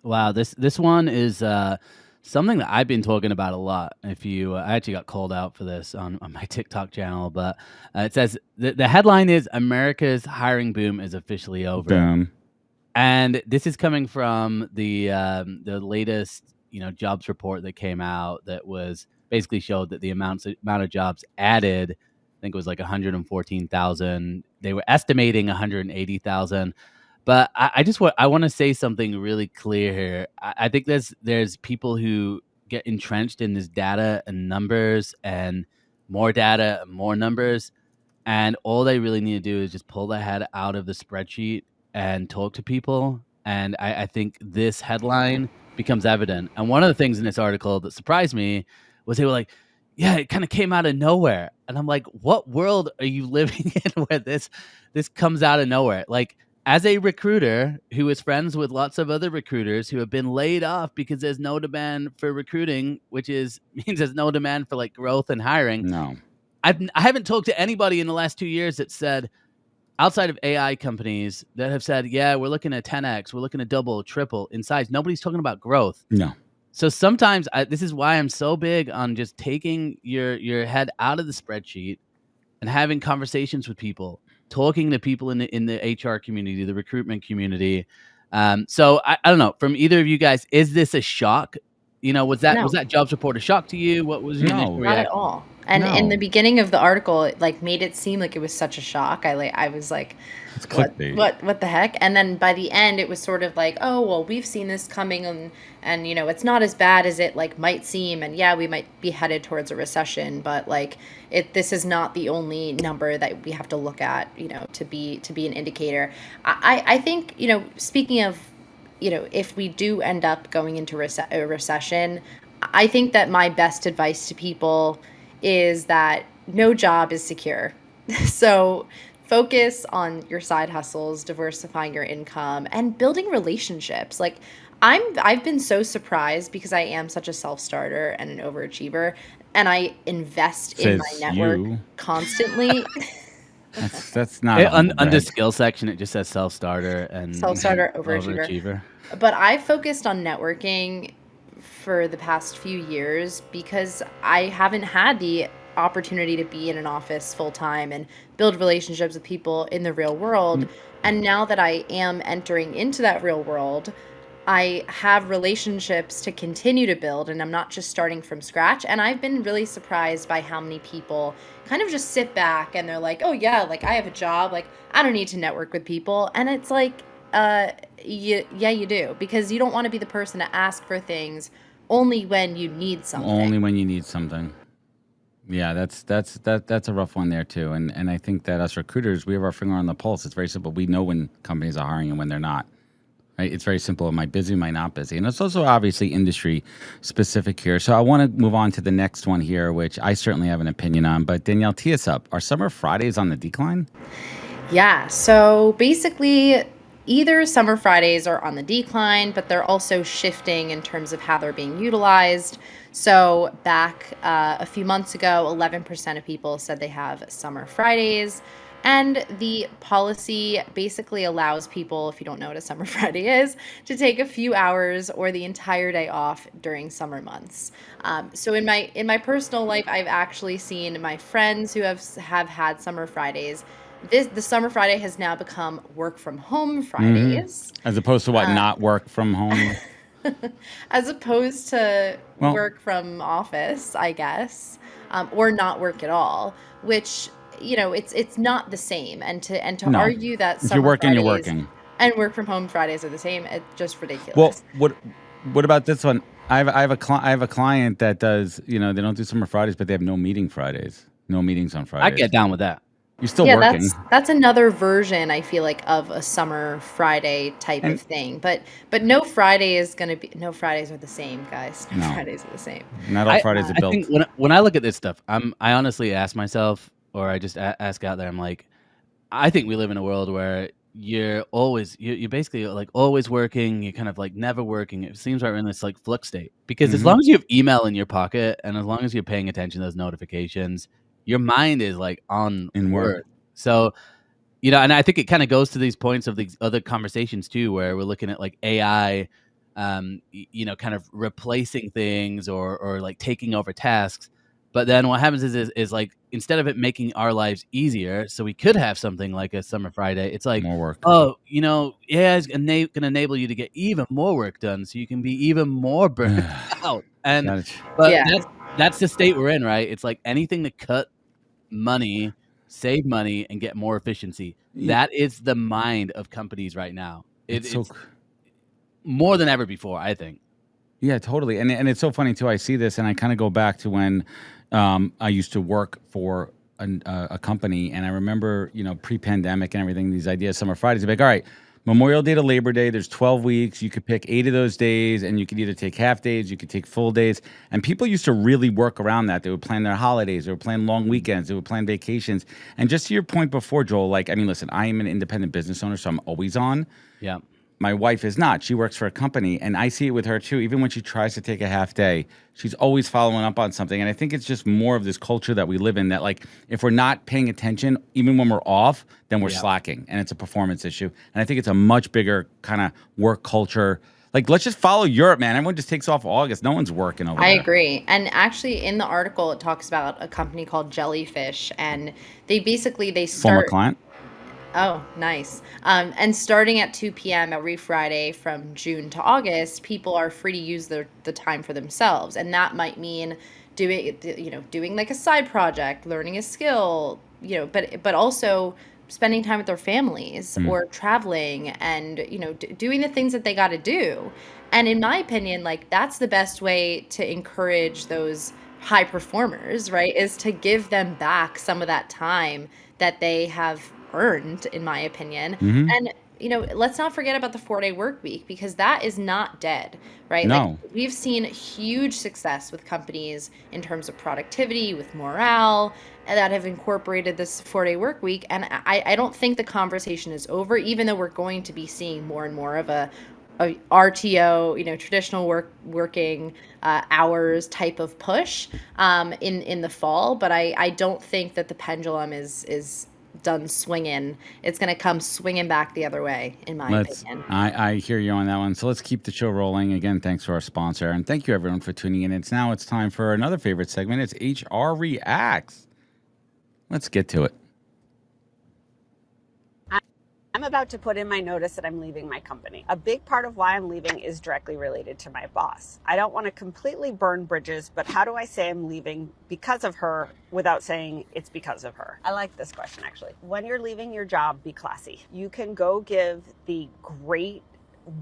Wow, this one is something that I've been talking about a lot. I actually got called out for this on my TikTok channel, but it says the headline is America's hiring boom is officially over. Boom. And this is coming from the latest jobs report that came out that was basically showed that the amount of jobs added, I think it was like 114,000. They were estimating 180,000. But I want to say something really clear here. I think there's people who get entrenched in this data and numbers and more data and more numbers. And all they really need to do is just pull their head out of the spreadsheet and talk to people. And I think this headline becomes evident. And one of the things in this article that surprised me was they were like, yeah, it kind of came out of nowhere. And I'm like, what world are you living in where this comes out of nowhere? Like, as a recruiter who is friends with lots of other recruiters who have been laid off because there's no demand for recruiting, means there's no demand for like growth and hiring. No, I haven't talked to anybody in the last 2 years that said, outside of AI companies that have said, yeah, we're looking at 10x, we're looking at double, triple in size. Nobody's talking about growth. No. So sometimes this is why I'm so big on just taking your head out of the spreadsheet and having conversations with people, talking to people in the HR community, the recruitment community. So I don't know, from either of you guys, is this a shock? Was that jobs report a shock to you? What was your initial reaction? Not at all. And in the beginning of the article, it like made it seem like it was such a shock. I was like, it's clickbait. What the heck? And then by the end, it was sort of like, oh well, we've seen this coming, and it's not as bad as it like might seem, and yeah, we might be headed towards a recession, but like this is not the only number that we have to look at, to be an indicator. I think speaking of, if we do end up going into a recession, I think that my best advice to people is that no job is secure. So focus on your side hustles, diversifying your income, and building relationships. Like I've been so surprised because I am such a self-starter and an overachiever, and I invest in my network constantly. That's not under skill section. It just says self-starter and self-starter, overachiever. But I focused on networking for the past few years because I haven't had the opportunity to be in an office full time and build relationships with people in the real world. And now that I am entering into that real world, I have relationships to continue to build, and I'm not just starting from scratch. And I've been really surprised by how many people kind of just sit back and they're like, oh yeah, like I have a job, like I don't need to network with people. And it's like, yeah, you do, because you don't want to be the person to ask for things only when you need something. Only when you need something. Yeah, that's a rough one there too. And I think that us recruiters, we have our finger on the pulse. It's very simple. We know when companies are hiring and when they're not. Right? It's very simple. Am I busy? Am I not busy? And it's also obviously industry specific here. So I want to move on to the next one here, which I certainly have an opinion on. But Danielle, tee us up. Are summer Fridays on the decline? Yeah. So basically, either summer Fridays are on the decline, but they're also shifting in terms of how they're being utilized. So back a few months ago, 11% of people said they have summer Fridays. And the policy basically allows people, if you don't know what a summer Friday is, to take a few hours or the entire day off during summer months. So in my personal life, I've actually seen my friends who have had summer Fridays. The summer Friday has now become work from home Fridays. As opposed to not work from home? As opposed to work from office, I guess, or not work at all, which, it's not the same. And to argue that if you're working, you're working, and work from home Fridays are the same, it's just ridiculous. Well, what about this one? I have a client that does, they don't do summer Fridays, but they have no meetings on Fridays. I get down with that. You're still working. That's another version, I feel like, of a summer Friday type of thing. But no Friday is going to be. No Fridays are the same, guys. No Fridays are the same. Not all Fridays are built. I think when I look at this stuff, I honestly ask myself, or I just ask out there, I'm like, I think we live in a world where you're basically like always working. You're kind of like never working. It seems like we're in this like flux state, because as long as you have email in your pocket and as long as you're paying attention to those notifications, your mind is like on work. So, and I think it kind of goes to these points of these other conversations too, where we're looking at like AI, kind of replacing things or like taking over tasks. But then what happens is like, instead of it making our lives easier, so we could have something like a summer Friday, it's like, more work. Oh, it's going to enable you to get even more work done, so you can be even more burnt out. That's the state we're in, right? It's like anything to cut money, save money, and get more efficiency. That is the mind of companies right now. It's more than ever before, I think. Yeah, totally. And it's so funny too. I see this and I kind of go back to when I used to work for a company, and I remember, pre-pandemic and everything, these ideas, summer Fridays, like, all right, Memorial Day to Labor Day, there's 12 weeks. You could pick 8 of those days, and you could either take half days, you could take full days. And people used to really work around that. They would plan their holidays, they would plan long weekends, they would plan vacations. And just to your point before, Joel, listen, I am an independent business owner, so I'm always on. Yeah. My wife is not. She works for a company, and I see it with her too. Even when she tries to take a half day, she's always following up on something. And I think it's just more of this culture that we live in, that like if we're not paying attention, even when we're off, then we're slacking, and it's a performance issue. And I think it's a much bigger kind of work culture. Like, let's just follow Europe, man. Everyone just takes off August. No one's working over there. I agree. And actually, in the article, it talks about a company called Jellyfish, and they start. Former client. Oh, nice. And starting at 2 p.m. every Friday from June to August, people are free to use the time for themselves. And that might mean doing like a side project, learning a skill, but also spending time with their families or traveling and, doing the things that they got to do. And in my opinion, like that's the best way to encourage those high performers, right? Is to give them back some of that time that they have earned, in my opinion. And let's not forget about the 4-day work week, because that is not dead, right? No. Like, we've seen huge success with companies in terms of productivity, with morale, that have incorporated this 4-day work week. And I don't think the conversation is over, even though we're going to be seeing more and more of a RTO, traditional working hours type of push in the fall. But I don't think that the pendulum is done swinging. It's going to come swinging back the other way, in my opinion. I hear you on that one. So let's keep the show rolling. Again, thanks to our sponsor. And thank you, everyone, for tuning in. It's time for another favorite segment. It's HR Reacts. Let's get to it. I'm about to put in my notice that I'm leaving my company. A big part of why I'm leaving is directly related to my boss. I don't want to completely burn bridges, but how do I say I'm leaving because of her without saying it's because of her? I like this question, actually. When you're leaving your job, be classy. You can go give the great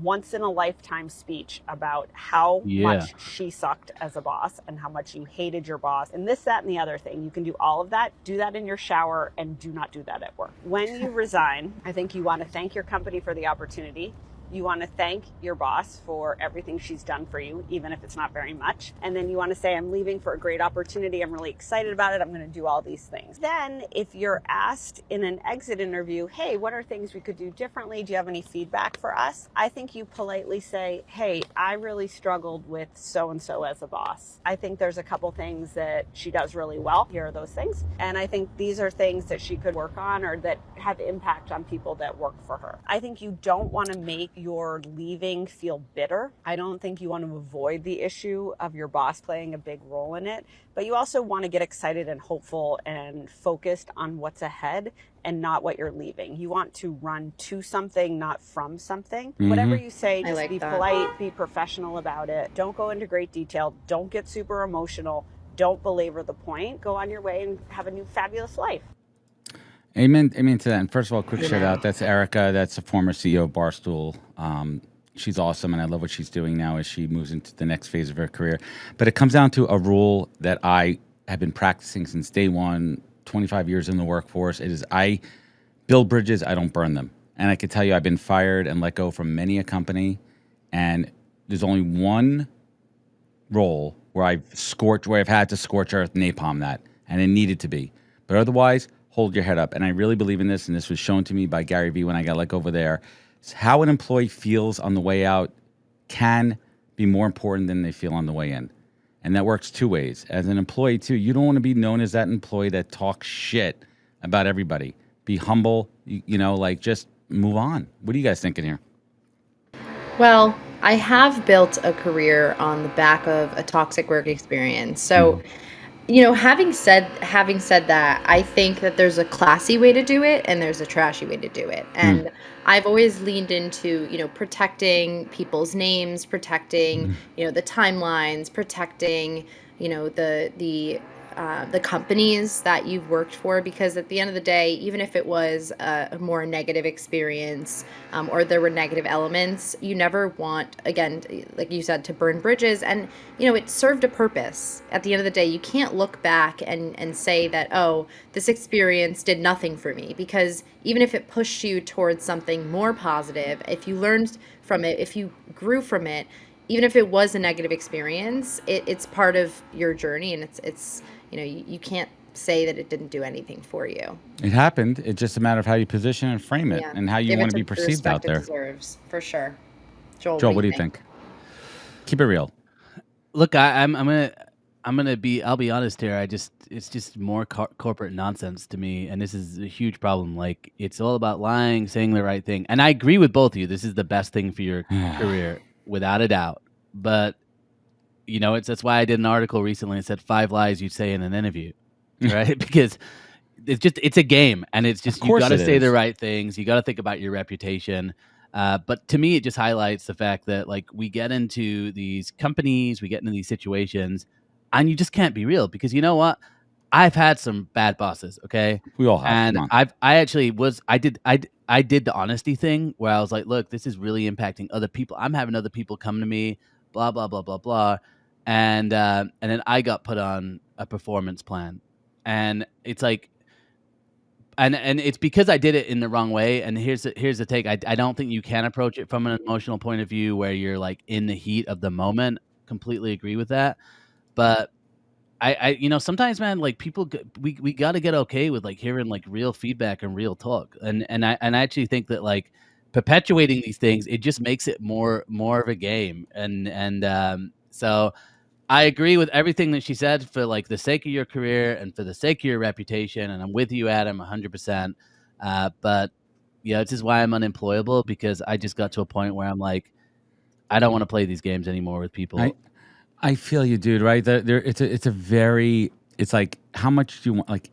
once-in-a-lifetime speech about how much she sucked as a boss and how much you hated your boss and this, that, and the other thing. You can do all of that. Do that in your shower, and do not do that at work. When you resign, I think you want to thank your company for the opportunity. You want to thank your boss for everything she's done for you, even if it's not very much. And then you want to say, I'm leaving for a great opportunity. I'm really excited about it. I'm going to do all these things. Then if you're asked in an exit interview, hey, what are things we could do differently? Do you have any feedback for us? I think you politely say, hey, I really struggled with so-and-so as a boss. I think there's a couple things that she does really well. Here are those things. And I think these are things that she could work on or that have impact on people that work for her. I think you don't want to make your leaving feel bitter. I don't think you want to avoid the issue of your boss playing a big role in it, but you also want to get excited and hopeful and focused on what's ahead and not what you're leaving. You want to run to something, not from something. Mm-hmm. Whatever you say, just be polite, be professional about it. Don't go into great detail. Don't get super emotional. Don't belabor the point. Go on your way and have a new fabulous life. Amen to that. And first of all, quick shout out. That's Erica. That's the former CEO of Barstool. She's awesome, and I love what she's doing now as she moves into the next phase of her career. But it comes down to a rule that I have been practicing since day one, 25 years in the workforce. It is I build bridges, I don't burn them. And I can tell you I've been fired and let go from many a company, and there's only one role where I've had to scorch earth napalm that, and it needed to be. But otherwise, hold your head up. And I really believe in this, and this was shown to me by Gary Vee when I got let go over there. It's how an employee feels on the way out can be more important than they feel on the way in. And that works two ways. As an employee, too, you don't want to be known as that employee that talks shit about everybody. Be humble, just move on. What are you guys thinking here? Well, I have built a career on the back of a toxic work experience. So, having said that, I think that there's a classy way to do it and there's a trashy way to do it. And I've always leaned into, protecting people's names, protecting, the timelines, protecting, the companies that you've worked for, because at the end of the day, even if it was a more negative experience or there were negative elements, you never want, again, like you said, to burn bridges. And, it served a purpose. At the end of the day, you can't look back and say that, oh, this experience did nothing for me, because even if it pushed you towards something more positive, if you learned from it, if you grew from it, even if it was a negative experience, it's part of your journey, and it's you can't say that it didn't do anything for you. It happened. It's just a matter of how you position and frame it, and how you want to be perceived out there. It deserves, for sure. Joel, what do you think? Keep it real. Look, I'll be honest here. It's just more corporate nonsense to me, and this is a huge problem. Like, it's all about lying, saying the right thing, and I agree with both of you. This is the best thing for your career, without a doubt. But that's why I did an article recently and said 5 lies you'd say in an interview, right? Because it's a game, and it's just, you got to say the right things. You got to think about your reputation. But to me, it just highlights the fact that, like, we get into these companies, we get into these situations, and you just can't be real, because you know what? I've had some bad bosses. Okay. We all have. And I did the honesty thing where I was like, look, this is really impacting other people. I'm having other people come to me, blah, blah, blah, blah, blah. And then I got put on a performance plan, and it's like, and it's because I did it in the wrong way. And here's the take. I don't think you can approach it from an emotional point of view where you're like in the heat of the moment. Completely agree with that. But I sometimes, man, like people, we got to get okay with like hearing like real feedback and real talk. And I actually think that like perpetuating these things, it just makes it more of a game. And so I agree with everything that she said for like the sake of your career and for the sake of your reputation. And I'm with you, Adam, 100%. But yeah, this is why I'm unemployable, because I just got to a point where I'm like, I don't want to play these games anymore with people. I feel you, dude. Right? It's like, how much do you want? Like,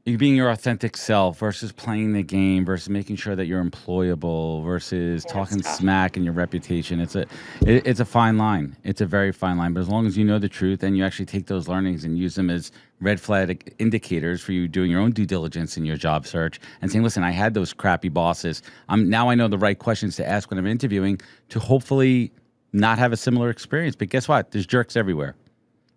you being your authentic self versus playing the game versus making sure that you're employable versus talking smack in your reputation. It's a fine line. It's a very fine line. But as long as you know the truth and you actually take those learnings and use them as red flag indicators for you doing your own due diligence in your job search and saying, listen, I had those crappy bosses. Now I know the right questions to ask when I'm interviewing to hopefully not have a similar experience. But guess what? There's jerks everywhere.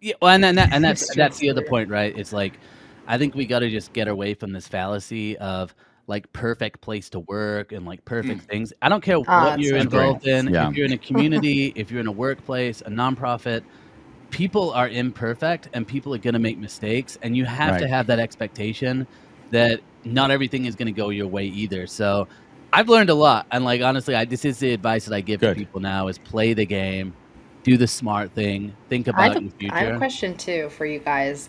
Yeah, well, and that's the other point, right? It's like, I think we got to just get away from this fallacy of like perfect place to work and like perfect things. I don't care what you're involved in. Yeah. If you're in a community, if you're in a workplace, a nonprofit, people are imperfect and people are going to make mistakes. And you have to have that expectation that not everything is going to go your way either. So I've learned a lot. And like, honestly, this is the advice that I give to people now is play the game, do the smart thing, think about your future. I have a question too for you guys.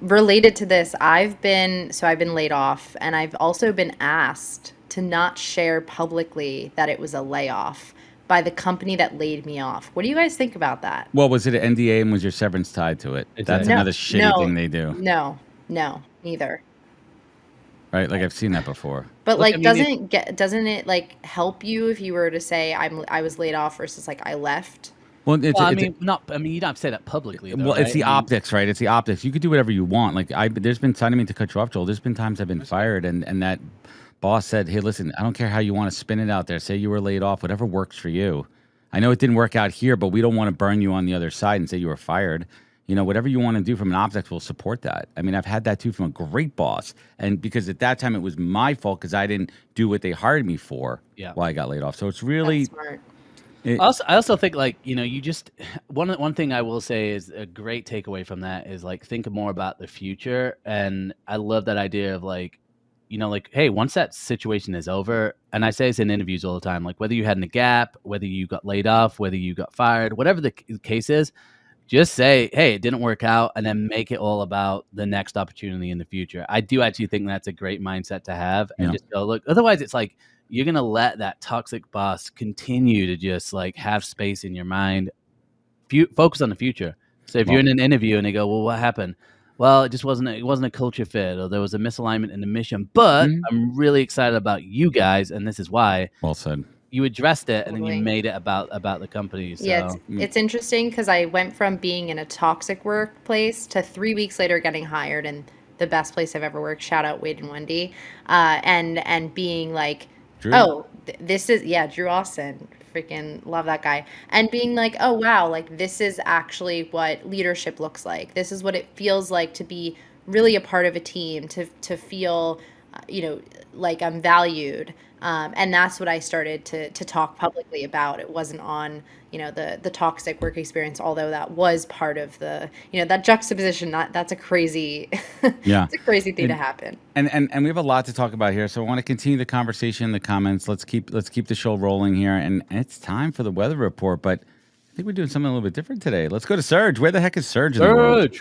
Related to this, I've been laid off, and I've also been asked to not share publicly that it was a layoff by the company that laid me off. What do you guys think about that? Well, was it an NDA and was your severance tied to it? That's another shitty thing they do. No, neither. Right, like I've seen that before. But like, doesn't it like help you if you were to say I was laid off versus like I left? Well, you don't have to say that publicly. Though, it's the optics, right? It's the optics. You could do whatever you want. Like there's been times, I didn't mean to cut you off, Joel. There's been times I've been fired, and that boss said, "Hey, listen, I don't care how you want to spin it out there. Say you were laid off, whatever works for you. I know it didn't work out here, but we don't want to burn you on the other side and say you were fired. You know, whatever you want to do from an optics, we'll support that. I mean, I've had that too from a great boss, and because at that time it was my fault because I didn't do what they hired me for. Yeah, while I got laid off. So it's really smart. I also think like, you just one thing I will say is a great takeaway from that is like think more about the future. And I love that idea of like, like, hey, once that situation is over, and I say this in interviews all the time, like whether you had a gap, whether you got laid off, whether you got fired, whatever the case is, just say, hey, it didn't work out, and then make it all about the next opportunity in the future. I do actually think that's a great mindset to have, and just go look. Otherwise, it's like, you're going to let that toxic boss continue to just like have space in your mind. Focus on the future. So if you're in an interview and they go, well, what happened? Well, it wasn't a culture fit, or there was a misalignment in the mission, but I'm really excited about you guys. And this is why. Well said. You addressed it and then you made it about the company. So. Yeah, it's interesting because I went from being in a toxic workplace to 3 weeks later getting hired in the best place I've ever worked. Shout out Wade and Wendy. And being like, Drew. This is Drew Austin, freaking love that guy, and being like, oh wow, like this is actually what leadership looks like. This is what it feels like to be really a part of a team, to feel like I'm valued, and that's what I started to talk publicly about. It wasn't on the toxic work experience, although that was part of the that juxtaposition. That's a crazy it's a crazy thing to happen. And we have a lot to talk about here, so I want to continue the conversation in the comments. Let's keep the show rolling here, and it's time for the weather report. But I think we're doing something a little bit different today. Let's go to Serge. Where the heck is Serge in the world?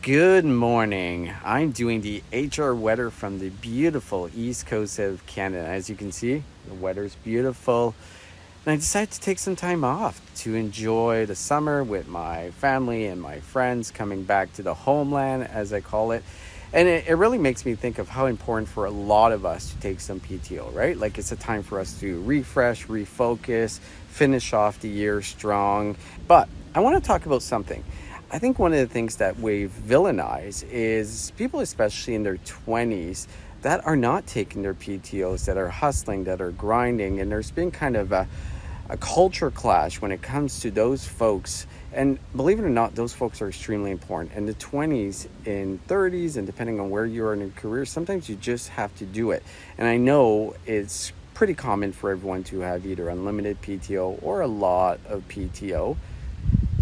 Good morning. I'm doing the HR weather from the beautiful east coast of Canada. As you can see, the weather's beautiful. And I decided to take some time off to enjoy the summer with my family and my friends, coming back to the homeland, as I call it. And it really makes me think of how important for a lot of us to take some PTO, right? Like it's a time for us to refresh, refocus, finish off the year strong. But I want to talk about something. I think one of the things that we've villainized is people, especially in their 20s, that are not taking their PTOs, that are hustling, that are grinding. And there's been kind of a a culture clash when it comes to those folks. And believe it or not, those folks are extremely important. In the 20s, in 30s, and depending on where you are in your career, sometimes you just have to do it. And I know it's pretty common for everyone to have either unlimited PTO or a lot of PTO.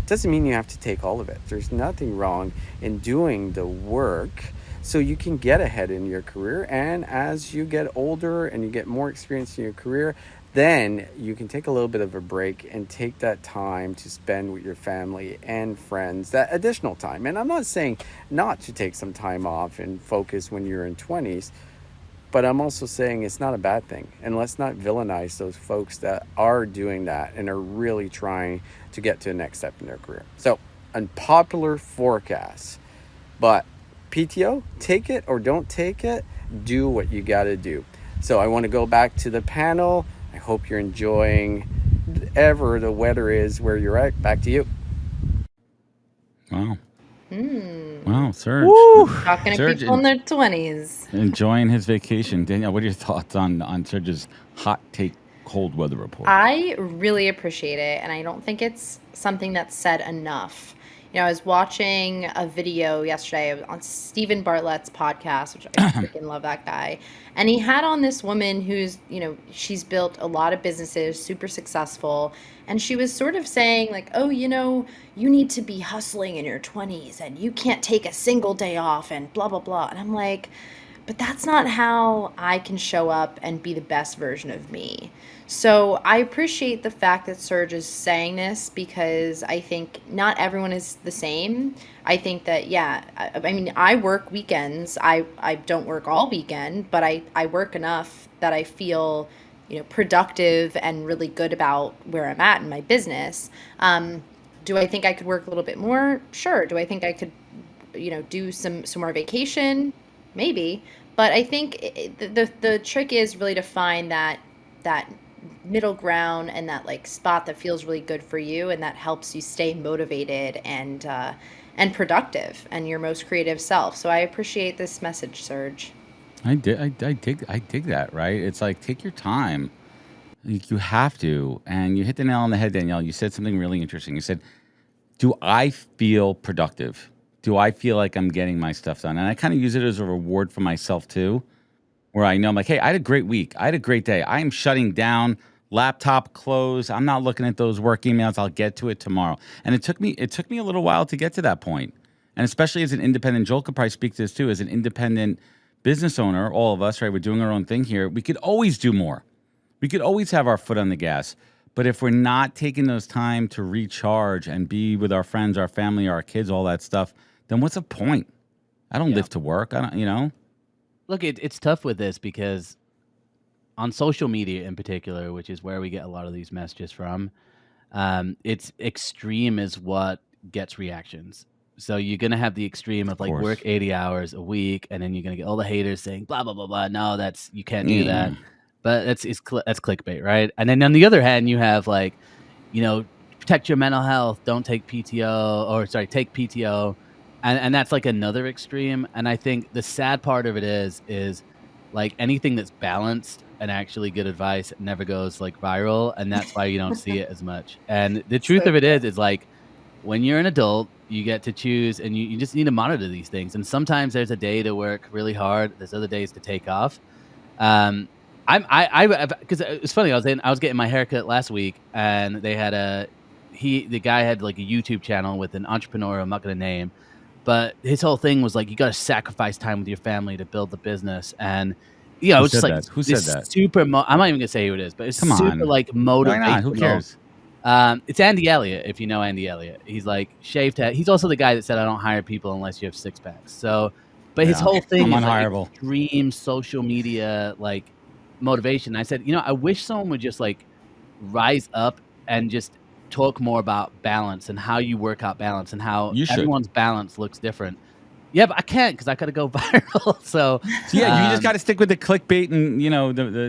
Doesn't mean you have to take all of it. There's nothing wrong in doing the work so you can get ahead in your career. And as you get older and you get more experience in your career, then you can take a little bit of a break and take that time to spend with your family and friends, that additional time. And I'm not saying not to take some time off and focus when you're in 20s, but I'm also saying it's not a bad thing. And let's not villainize those folks that are doing that and are really trying to get to the next step in their career. So, unpopular forecast, but PTO, take it or don't take it, do what you got to do. So I want to go back to the panel. I hope you're enjoying whatever the weather is where you're at. Back to you. Wow. Wow, Serge. Talking to people in their 20s. Enjoying his vacation. Danielle, what are your thoughts on Serge's hot take cold weather report? I really appreciate it, and I don't think it's something that's said enough. I was watching a video yesterday on Stephen Bartlett's podcast, which I freaking love that guy. And he had on this woman who's, she's built a lot of businesses, super successful. And she was sort of saying like, oh, you need to be hustling in your 20s and you can't take a single day off and blah, blah, blah. And I'm like, but that's not how I can show up and be the best version of me. So I appreciate the fact that Serge is saying this because I think not everyone is the same. I think that, I work weekends. I don't work all weekend, but I work enough that I feel, productive and really good about where I'm at in my business. Do I think I could work a little bit more? Sure. Do I think I could, do some more vacation? Maybe. But I think the trick is really to find that middle ground and that like spot that feels really good for you and that helps you stay motivated and productive and your most creative self. So I appreciate this message, Serge. I dig that, right? It's like, take your time. You have to. And you hit the nail on the head, Danielle. You said something really interesting. You said, do I feel productive? Do I feel like I'm getting my stuff done? And I kind of use it as a reward for myself too, where I know I'm like, hey, I had a great week. I had a great day. I am shutting down, laptop closed. I'm not looking at those work emails. I'll get to it tomorrow. And it took me a little while to get to that point. And especially as an independent, Joel could probably speak to this too, as an independent business owner, all of us, right? We're doing our own thing here. We could always do more. We could always have our foot on the gas. But if we're not taking those time to recharge and be with our friends, our family, our kids, all that stuff, then what's the point? I don't live to work. I don't, Look, it's tough with this because on social media in particular, which is where we get a lot of these messages from, it's extreme is what gets reactions. So you're going to have the extreme of like work 80 hours a week, and then you're going to get all the haters saying, blah, blah, blah, blah. No, you can't do that. But that's clickbait, right? And then on the other hand, you have like, protect your mental health, don't take PTO, take PTO. And that's like another extreme. And I think the sad part of it is like anything that's balanced and actually good advice never goes like viral. And that's why you don't see it as much. And the truth of it is like when you're an adult, you get to choose and you just need to monitor these things. And sometimes there's a day to work really hard. There's other days to take off. Because it's funny. I was getting my haircut last week and they had the guy had like a YouTube channel with an entrepreneur I'm not going to name. But his whole thing was like, you got to sacrifice time with your family to build the business. And, it's just like, who said that? Super, I'm not even going to say who it is, but it's super like motivational. Why not? Who cares? It's Andy Elliott, if you know Andy Elliott. He's like shaved head. He's also the guy that said, I don't hire people unless you have six packs. So, but his whole thing is like extreme social media, like motivation. I said, I wish someone would just like rise up and just talk more about balance and how you work out balance and how everyone's balance looks different. Yeah, but I can't because I got to go viral. So you just got to stick with the clickbait and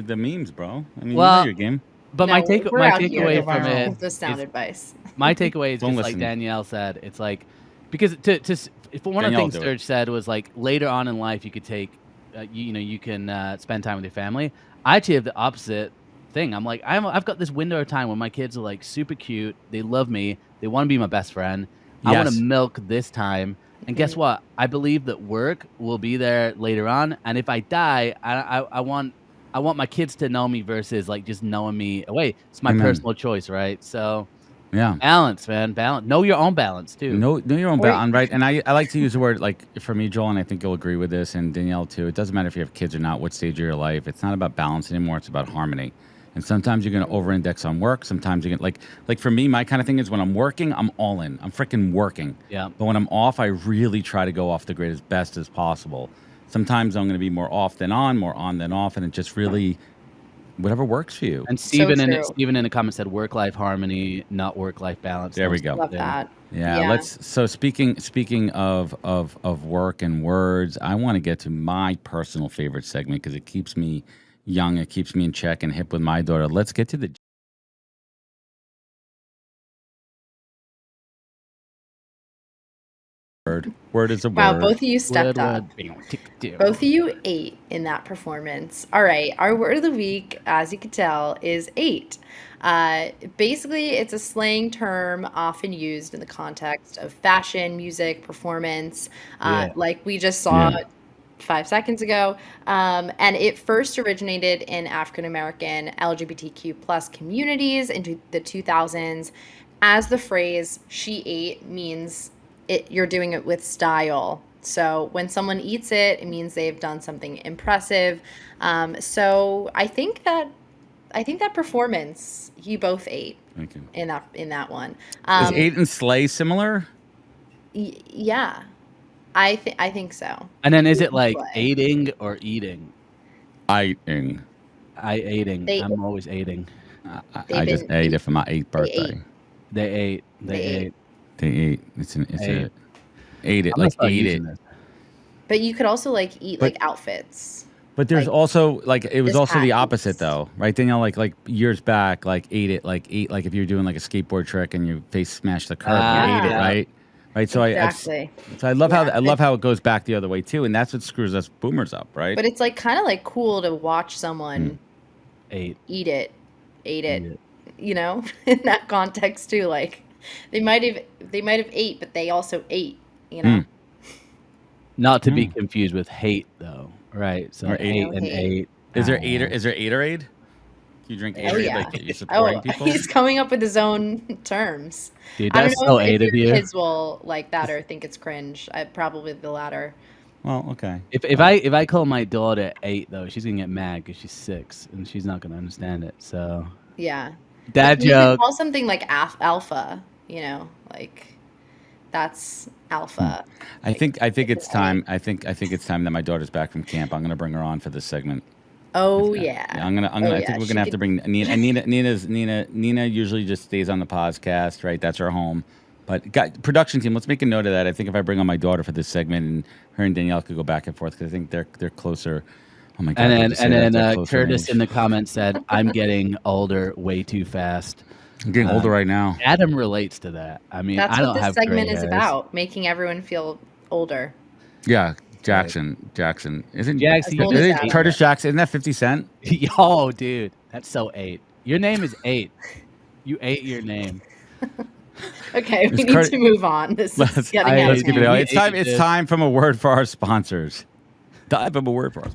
the memes, bro. I mean, you know your game. But my takeaway from it, the sound advice. My takeaway is just like Danielle said. It's like because one of the things Serge said was like later on in life you could take, you can spend time with your family. I actually have the opposite thing. I'm like, I've got this window of time when my kids are like super cute. They love me. They want to be my best friend. I want to milk this time. And guess what? I believe that work will be there later on. And if I die, I want my kids to know me versus like just knowing me away. It's my personal choice, right? So yeah, balance, man, balance. Know your own balance too. Know your own balance, right? And I like to use the word, like, for me, Joel, and I think you'll agree with this, and Danielle too. It doesn't matter if you have kids or not, what stage of your life. It's not about balance anymore. It's about harmony. And sometimes you're going to over-index on work. Sometimes you're going to, like for me, my kind of thing is when I'm working, I'm all in. I'm freaking working. Yeah. But when I'm off, I really try to go off the grid as best as possible. Sometimes I'm going to be more off than on, more on than off, and it just really, whatever works for you. And Steven in the comments said work-life harmony, not work-life balance. There we go. Love that. Yeah. So speaking of work and words, I want to get to my personal favorite segment because it keeps me young, it keeps me in check and hip with my daughter. Let's get to the word. Word is a word. Wow, both of you stepped up. Both of you ate in that performance. All right, our word of the week, as you can tell, is ate. Basically, it's a slang term often used in the context of fashion, music, performance, like we just saw 5 seconds ago. And it first originated in African American LGBTQ plus communities into the 2000s. As the phrase "she ate" means you're doing it with style. So when someone eats it, it means they've done something impressive. So I think that performance, you both ate. Thank you. In that one. Is ate and slay similar? Yeah, I think so. And then is it like aiding or eating? Eating. I'm always aiding. I just ate it for my 8th birthday. They ate. It's ate it, like ate it. But you could also like eat like outfits. But there's also like it was also the opposite though, right? Danielle, like years back, like ate it, like if you're doing like a skateboard trick and you face smash the curb, you ate it, right? Right. So exactly. I love how it goes back the other way too, and that's what screws us boomers up, right? But it's like kind of like cool to watch someone eat it, you know, in that context too. Like they might have ate, but they also ate, you know. Not to be confused with hate though, right? So ate and ate. Is there Atorade? You drink Atorade? Yeah. Like you're supporting people? He's coming up with his own terms. Dude, that's so eight of you. Kids will like that or think it's cringe. Probably the latter. Well, okay. If I call my daughter 8 though, she's gonna get mad because she's 6 and she's not gonna understand it. So yeah, dad joke. You can call something like alpha. You know, like that's alpha. I think it's time. I think it's time that my daughter's back from camp. I'm gonna bring her on for this segment. Oh yeah. I'm gonna. I think we're gonna have to bring Nina. Nina usually just stays on the podcast, right? That's her home. But production team, let's make a note of that. I think if I bring on my daughter for this segment, and her and Danielle could go back and forth because I think they're closer. Oh my god! And then Curtis in the comments said, "I'm getting older way too fast." I'm getting older right now. Adam relates to that. I mean, that's I don't what this have segment gray is hairs. about: making everyone feel older. Yeah. Jackson. Isn't Jackson? Curtis Jackson? Isn't that 50 Cent? Yo, dude, that's so 8. Your name is 8. You ate your name. Okay, we need to move on. This is getting out of hand. It's time from a word for our sponsors. Dive from a word for us.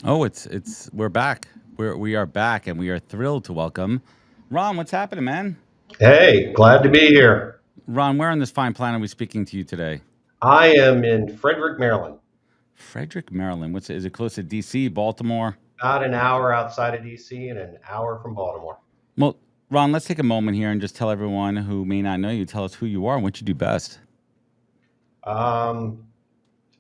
Oh, we're back. We are back, and we are thrilled to welcome Ron. What's happening, man? Hey, glad to be here. Ron, where on this fine planet are we speaking to you today? I am in Frederick, Maryland. Frederick, Maryland. Is it close to D.C., Baltimore? About an hour outside of D.C. and an hour from Baltimore. Well, Ron, let's take a moment here and just tell everyone who may not know you, tell us who you are and what you do best.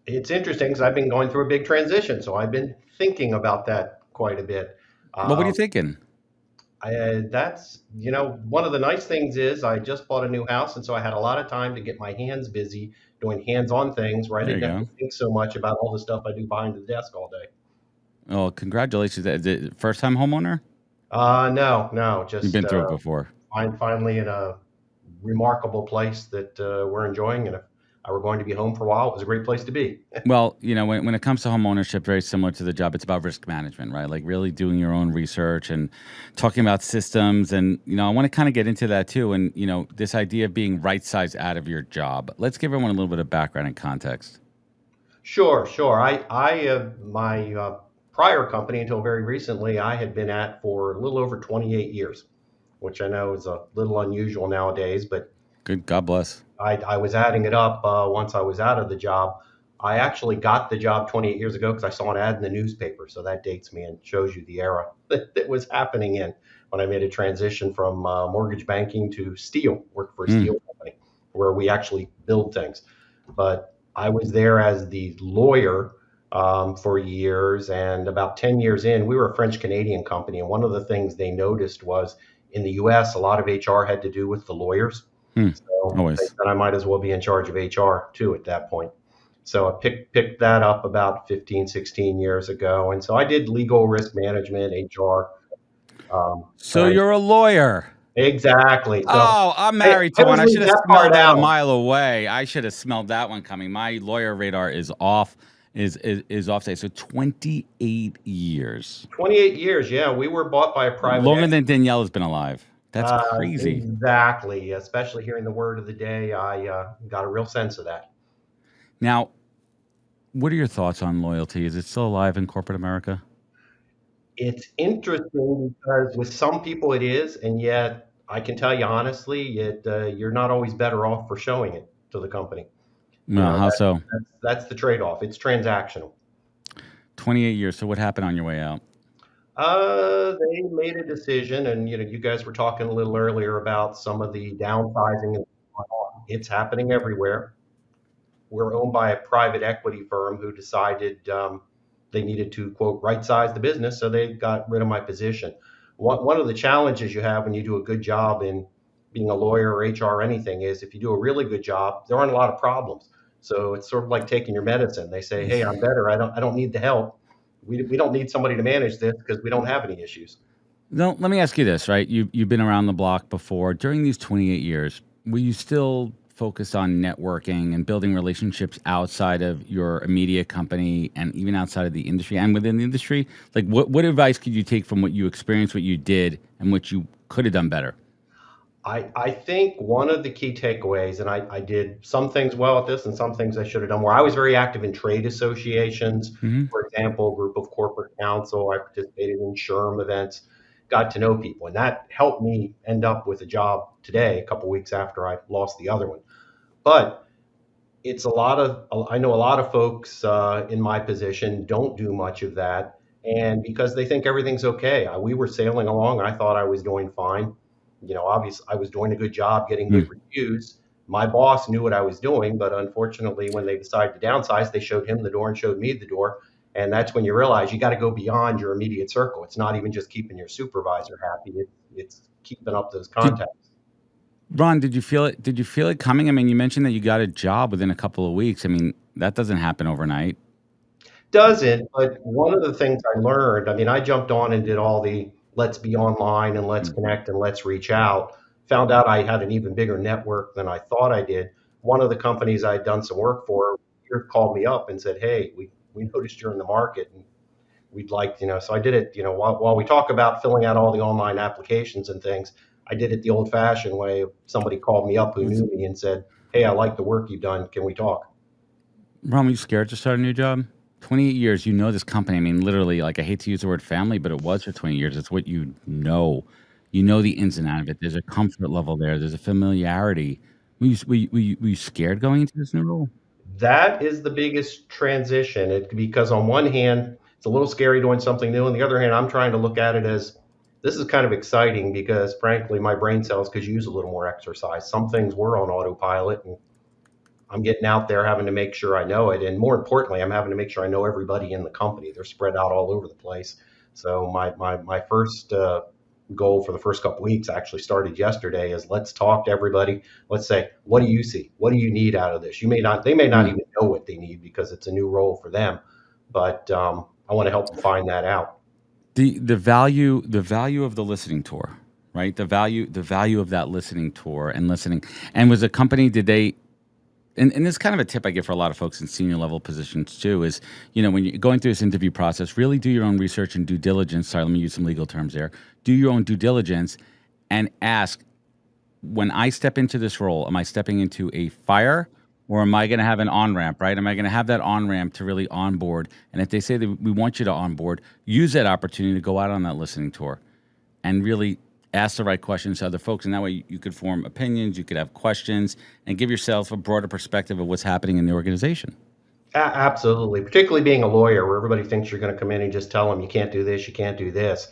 It's interesting because I've been going through a big transition, so I've been thinking about that quite a bit. What are you thinking? That's, one of the nice things is I just bought a new house, and so I had a lot of time to get my hands busy doing hands-on things where I didn't have to think so much about all the stuff I do behind the desk all day. Oh, congratulations. Is it first-time homeowner? No. Just you've been through it before. I'm finally in a remarkable place that we're enjoying, and if I were going to be home for a while, it was a great place to be. Well, when it comes to home ownership, very similar to the job, it's about risk management, right? Like really doing your own research and talking about systems. And, I want to kind of get into that too. And, this idea of being right-sized out of your job. Let's give everyone a little bit of background and context. Sure. My prior company, until very recently, I had been at for a little over 28 years, which I know is a little unusual nowadays, but good. God bless. I was adding it up once I was out of the job. I actually got the job 28 years ago because I saw an ad in the newspaper. So that dates me and shows you the era that was happening in when I made a transition from mortgage banking to steel, work for a steel company where we actually build things. But I was there as the lawyer for years. And about 10 years in, we were a French-Canadian company. And one of the things they noticed was in the US, a lot of HR had to do with the lawyers. So I might as well be in charge of HR too at that point. So I picked that up about 15, 16 years ago. And so I did legal, risk management, HR. So you're a lawyer. Exactly. So I'm married to one. I should have smelled that a mile away. I should have smelled that one coming. My lawyer radar is off. Is off today. So 28 years. 28 years, yeah. We were bought by a private longer than Danielle has been alive. That's crazy. Exactly. Especially hearing the word of the day, I got a real sense of that. Now, what are your thoughts on loyalty? Is it still alive in corporate America? It's interesting because with some people it is, and yet I can tell you honestly, you're not always better off for showing it to the company. No, how so? That's the trade-off. It's transactional. 28 years. So what happened on your way out? They made a decision, and you guys were talking a little earlier about some of the downsizing. It's happening everywhere. We're owned by a private equity firm who decided they needed to, quote, right-size the business, so they got rid of my position. One of the challenges you have when you do a good job in being a lawyer or HR or anything is if you do a really good job, there aren't a lot of problems. So it's sort of like taking your medicine. They say, hey, I'm better. I don't need the help. We don't need somebody to manage this because we don't have any issues. No, let me ask you this, right? You've been around the block before. During these 28 years, were you still focused on networking and building relationships outside of your immediate company and even outside of the industry and within the industry? Like what advice could you take from what you experienced, what you did, and what you could have done better? I think one of the key takeaways, and I did some things well at this and some things I should have done more. I was very active in trade associations. For example, a group of corporate counsel. I participated in SHRM events, got to know people. And that helped me end up with a job today, a couple of weeks after I lost the other one. But it's I know a lot of folks in my position don't do much of that. And because they think everything's okay. We were sailing along. I thought I was doing fine. Obviously I was doing a good job getting good reviews. My boss knew what I was doing, but unfortunately when they decided to downsize, they showed him the door and showed me the door. And that's when you realize you got to go beyond your immediate circle. It's not even just keeping your supervisor happy. It's keeping up those contacts. Ron, did you feel it? Did you feel it coming? I mean, you mentioned that you got a job within a couple of weeks. I mean, that doesn't happen overnight. Doesn't, but one of the things I learned, I jumped on and did all the let's be online and let's connect and let's reach out. Found out I had an even bigger network than I thought I did. One of the companies I'd done some work for called me up and said, hey, we noticed you're in the market and we'd like, so I did it, while we talk about filling out all the online applications and things, I did it the old fashioned way. Somebody called me up who knew me and said, hey, I like the work you've done. Can we talk? Ron, were you scared to start a new job? 28 years, this company. I mean, literally, like I hate to use the word family, but it was for 20 years. It's what you know. You know the ins and outs of it. There's a comfort level there. There's a familiarity. Were you scared going into this new role? That is the biggest transition. Because on one hand, it's a little scary doing something new. On the other hand, I'm trying to look at it as this is kind of exciting because, frankly, my brain cells could use a little more exercise. Some things were on autopilot, and I'm getting out there having to make sure I know it. And more importantly, I'm having to make sure I know everybody in the company. They're spread out all over the place. So my first goal for the first couple weeks actually started yesterday is let's talk to everybody. Let's say, what do you see? What do you need out of this? They may not even know what they need because it's a new role for them, but I want to help them find that out. The value of the listening tour, right? The value of that listening tour and listening. And was a company, did they, and this is kind of a tip I give for a lot of folks in senior level positions too, is, when you're going through this interview process, really do your own research and due diligence. Sorry, let me use some legal terms there. Do your own due diligence and ask, when I step into this role, am I stepping into a fire or am I going to have an on-ramp, right? Am I going to have that on-ramp to really onboard? And if they say that we want you to onboard, use that opportunity to go out on that listening tour and really ask the right questions to other folks. And that way you could form opinions, you could have questions, and give yourself a broader perspective of what's happening in the organization. Absolutely. Particularly being a lawyer where everybody thinks you're going to come in and just tell them you can't do this, you can't do this.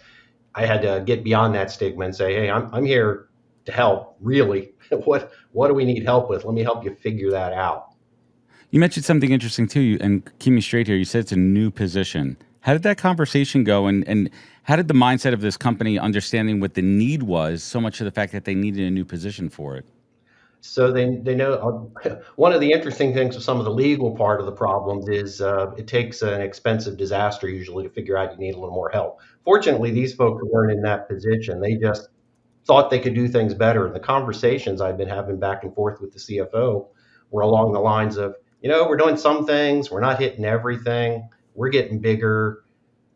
I had to get beyond that stigma and say, hey, I'm here to help. Really, what do we need help with? Let me help you figure that out. You mentioned something interesting too, and keep me straight here. You said it's a new position. How did that conversation go, and how did the mindset of this company, understanding what the need was, so much of the fact that they needed a new position for it? So they know one of the interesting things with some of the legal part of the problems is it takes an expensive disaster usually to figure out you need a little more help. Fortunately, these folks weren't in that position. They just thought they could do things better. And the conversations I've been having back and forth with the CFO were along the lines of, we're doing some things, we're not hitting everything, we're getting bigger,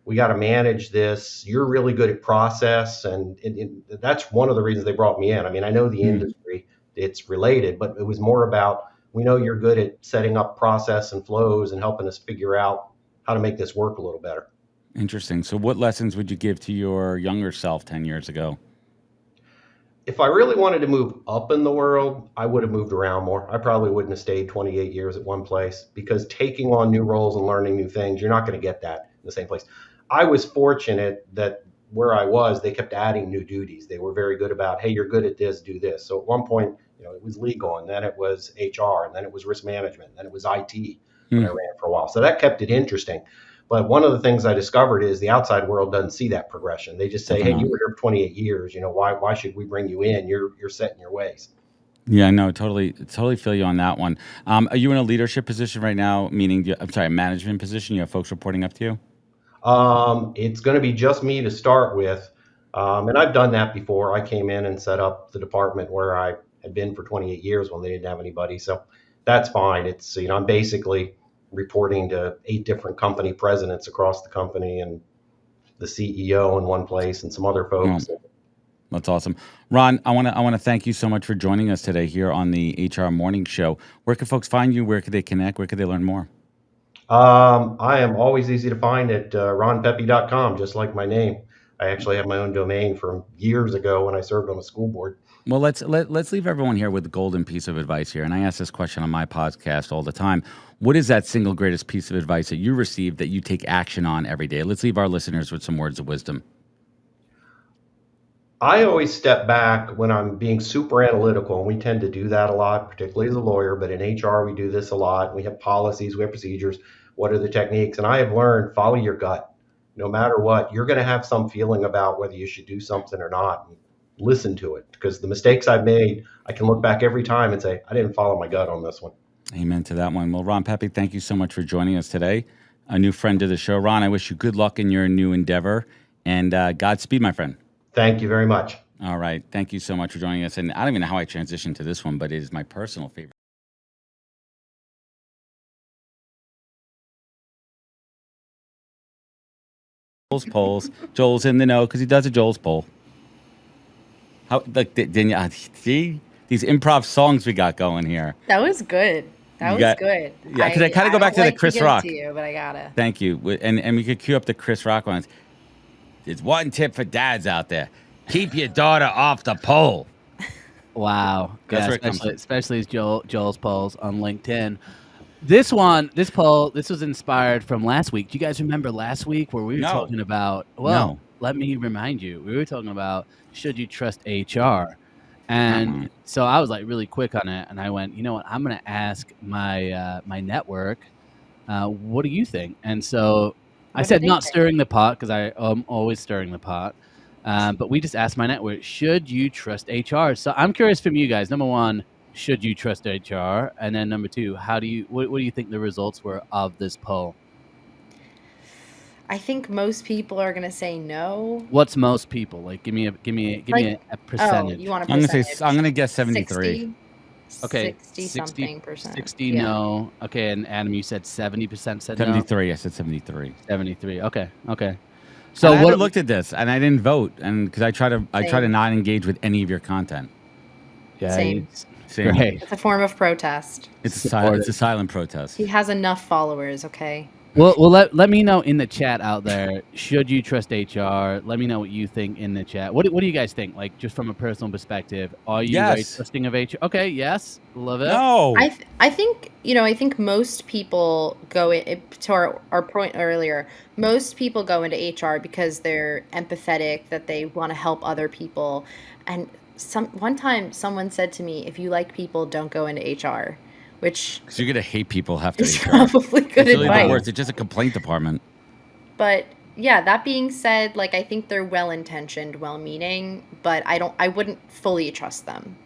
we got to manage this. You're really good at process. And that's one of the reasons they brought me in. I mean, I know the industry, it's related, but it was more about, we know you're good at setting up process and flows and helping us figure out how to make this work a little better. Interesting. So what lessons would you give to your younger self 10 years ago? If I really wanted to move up in the world, I would have moved around more. I probably wouldn't have stayed 28 years at one place, because taking on new roles and learning new things, you're not going to get that in the same place. I was fortunate that where I was, they kept adding new duties. They were very good about, hey, you're good at this, do this. So at one point, it was legal, and then it was HR, and then it was risk management, and then it was IT when I ran for a while. So that kept it interesting. But one of the things I discovered is the outside world doesn't see that progression. They just say, hey, you were here for 28 years. Why should we bring you in? You're set in your ways. Yeah, no, totally feel you on that one. Are you in a leadership position right now, meaning, a management position? You have folks reporting up to you? It's going to be just me to start with. And I've done that before. I came in and set up the department where I had been for 28 years when they didn't have anybody. So that's fine. It's, I'm basically reporting to 8 different company presidents across the company and the CEO in one place and some other folks. That's awesome. Ron, I want to thank you so much for joining us today here on the HR Morning Show. Where can folks find you? Where could they connect? Where could they learn more? I am always easy to find at ronpepe.com, just like my name. I actually have my own domain from years ago when I served on the school board. Well, let's leave everyone here with the golden piece of advice here. And I ask this question on my podcast all the time. What is that single greatest piece of advice that you received that you take action on every day? Let's leave our listeners with some words of wisdom. I always step back when I'm being super analytical, and we tend to do that a lot, particularly as a lawyer, but in HR, we do this a lot. We have policies, we have procedures. What are the techniques? And I have learned, follow your gut. No matter what, you're going to have some feeling about whether you should do something or not. And listen to it, because the mistakes I've made, I can look back every time and say, I didn't follow my gut on this one. Amen to that one. Well, Ron Pepe, thank you so much for joining us today. A new friend to the show. Ron, I wish you good luck in your new endeavor, and Godspeed, my friend. Thank you very much. All right. Thank you so much for joining us. And I don't even know how I transitioned to this one, but it is my personal favorite. Joel's polls. Joel's in the know because he does a Joel's poll. How, like, didn't you see these improv songs we got going here? That was good. That was good. Yeah, because I kind of go back to the Chris Rock. To you, but I gotta. Thank you. And we could cue up the Chris Rock ones. There's one tip for dads out there: keep your daughter off the pole. Wow. That's Yeah, where it especially as Joel's polls on LinkedIn. This poll, this was inspired from last week. Do you guys remember last week where we were talking about, well, let me remind you, we were talking about, should you trust HR? And so I was like really quick on it. And I went, you know what, I'm going to ask my network, what do you think? And so I said not stirring the pot because I am always stirring the pot. But we just asked my network, should you trust HR? So I'm curious from you guys. Number one, should you trust HR? And then number two, what do you think the results were of this poll? I think most people are gonna say no. What's most people? Like, give me a percentage. Oh, you want a percentage? I'm gonna guess 73. 60? Okay, 60-something%. 60 no. Okay, and Adam, you said 70% said 73. I said 73. 73. Okay. So I looked at this and I didn't vote, and because I try to not engage with any of your content. Yeah, Same. Great. It's a form of protest. It's a silent protest. He has enough followers. Okay. Well, let me know in the chat out there. Should you trust HR? Let me know what you think in the chat. What do you guys think? Like, just from a personal perspective, are you very trusting of HR? Okay, yes, love it. No, I think most people go to our point earlier. Most people go into HR because they're empathetic, that they want to help other people. And one time someone said to me, "If you like people, don't go into HR." Which because you're gonna hate people after it's probably good it's really advice. the worst. It's just a complaint department. But yeah, that being said, like I think they're well-intentioned, well-meaning, but I wouldn't fully trust them.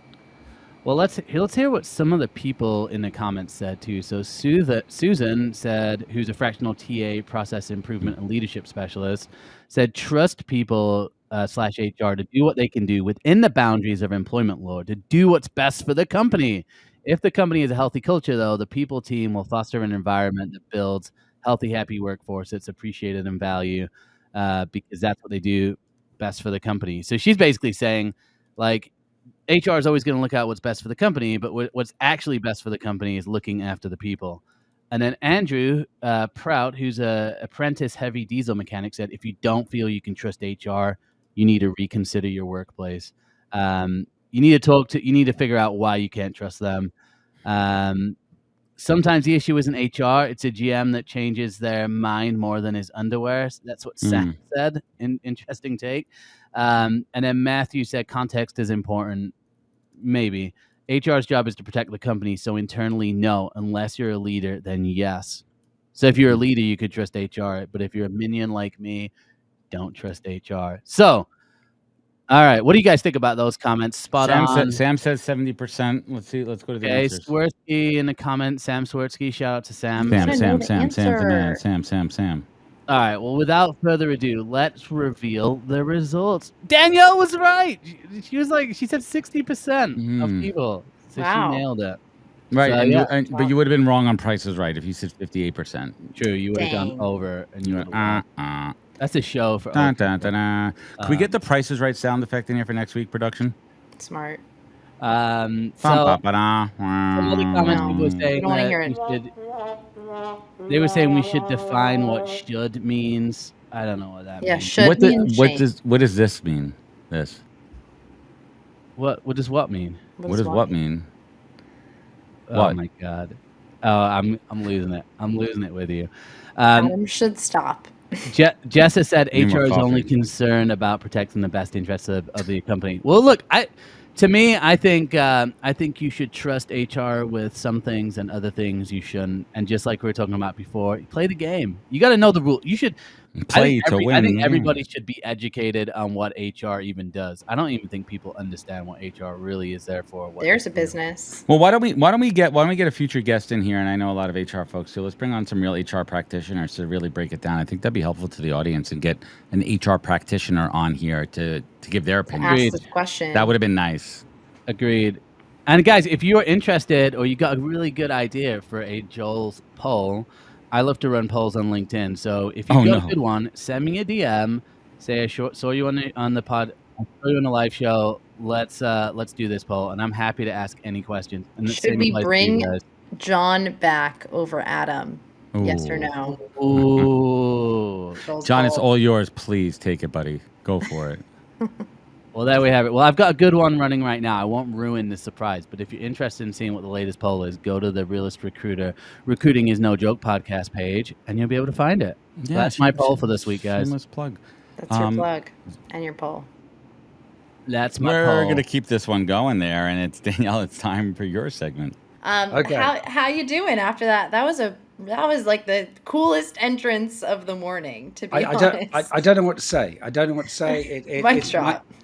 Well, let's hear what some of the people in the comments said too. So Susan said, who's a fractional TA, process improvement and leadership specialist, said trust people / HR to do what they can do within the boundaries of employment law to do what's best for the company. If the company is a healthy culture, though, the people team will foster an environment that builds healthy, happy workforce that's appreciated and valued because that's what they do best for the company. So she's basically saying, like, HR is always going to look out what's best for the company, but what's actually best for the company is looking after the people. And then Andrew Prout, who's a apprentice heavy diesel mechanic, said, if you don't feel you can trust HR, you need to reconsider your workplace. You need to figure out why you can't trust them. Sometimes the issue isn't HR. It's a GM that changes their mind more than his underwear. That's what Sam said. Interesting take. And then Matthew said context is important. Maybe. HR's job is to protect the company. So internally, no. Unless you're a leader, then yes. So if you're a leader, you could trust HR. But if you're a minion like me, don't trust HR. So, all right. What do you guys think about those comments? Spot on. Sam says 70%. Let's see. Let's go to the answers. Swirsky in the comments. Sam Swirsky. Shout out to Sam. Sam. All right. Well, without further ado, let's reveal the results. Danielle was right. She said 60% of people. So she nailed it. Right. So, but you would have been wrong on Price is Right if you said 58%. True. You would have gone over. And you went, That's a show for. Can we get the Price is Right sound effect in here for next week, production? Smart. Some of the comments people were saying they were saying we should define what should means. I don't know what that means. Yeah, should mean what does this mean? This. What does what mean? What does what mean? Oh my God. Oh, I'm losing it. I'm losing it with you. Adam should stop. Jessa said HR is only concerned about protecting the best interests of the company. Well, look, I think you should trust HR with some things and other things you shouldn't. And just like we were talking about before, play the game. You got to know the rule. You should play to win. I think everybody should be educated on what HR even does. I don't even think people understand what HR really is there for. There's a business. Well, why don't we get a future guest in here? And I know a lot of HR folks, so let's bring on some real HR practitioners to really break it down. I think that'd be helpful to the audience and get an HR practitioner on here to give their opinion. Ask this question. That would have been nice. Agreed. And guys, if you're interested or you got a really good idea for a Joel's poll, I love to run polls on LinkedIn. So if you got a good one, send me a DM. Say I saw you on the pod, I saw you on the live show. Let's do this poll, and I'm happy to ask any questions. And should we bring John back over Adam? Ooh. Yes or no? Ooh, John, it's all yours. Please take it, buddy. Go for it. Well, there we have it. Well, I've got a good one running right now. I won't ruin the surprise, but if you're interested in seeing what the latest poll is, go to the Realist Recruiter Recruiting is No Joke podcast page, and you'll be able to find it. Yeah, that's my poll for this week, guys. Shameless plug. That's your plug and your poll. That's my poll. We're going to keep this one going there, and it's Danielle. It's time for your segment. Okay. How you doing after that? That was like the coolest entrance of the morning, to be honest. I don't know what to say. I don't know what to say.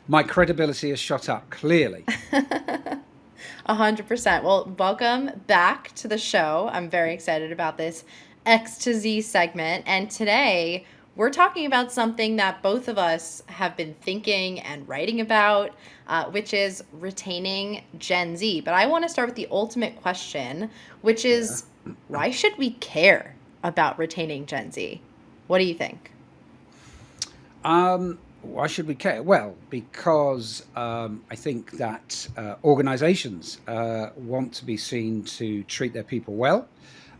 My credibility has shot up, clearly. 100%. Well, welcome back to the show. I'm very excited about this X to Z segment. And today we're talking about something that both of us have been thinking and writing about, which is retaining Gen Z. But I want to start with the ultimate question, which is, why should we care about retaining Gen Z? What do you think? Why should we care? Well, because I think that organizations want to be seen to treat their people well.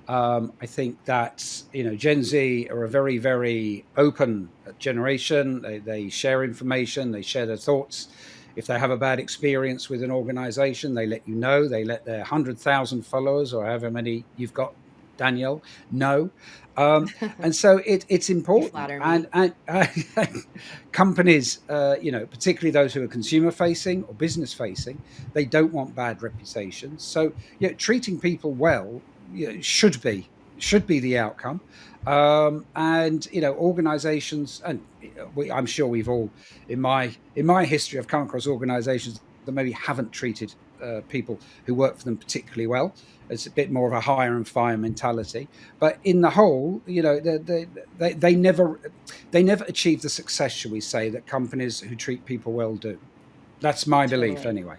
I think that, Gen Z are a very, very open generation. They share information, they share their thoughts. If they have a bad experience with an organization, they let you know. They let their 100,000 followers, or however many you've got, Danielle, know. And so it's important. And companies, particularly those who are consumer facing or business facing, they don't want bad reputations. So treating people well should be the outcome. And organizations, and I'm sure we've all, in my history, I've come across organizations that maybe haven't treated people who work for them particularly well. It's a bit more of a hire and fire mentality, but in the whole, they never achieve the success, shall we say, that companies who treat people well do. That's my belief, anyway.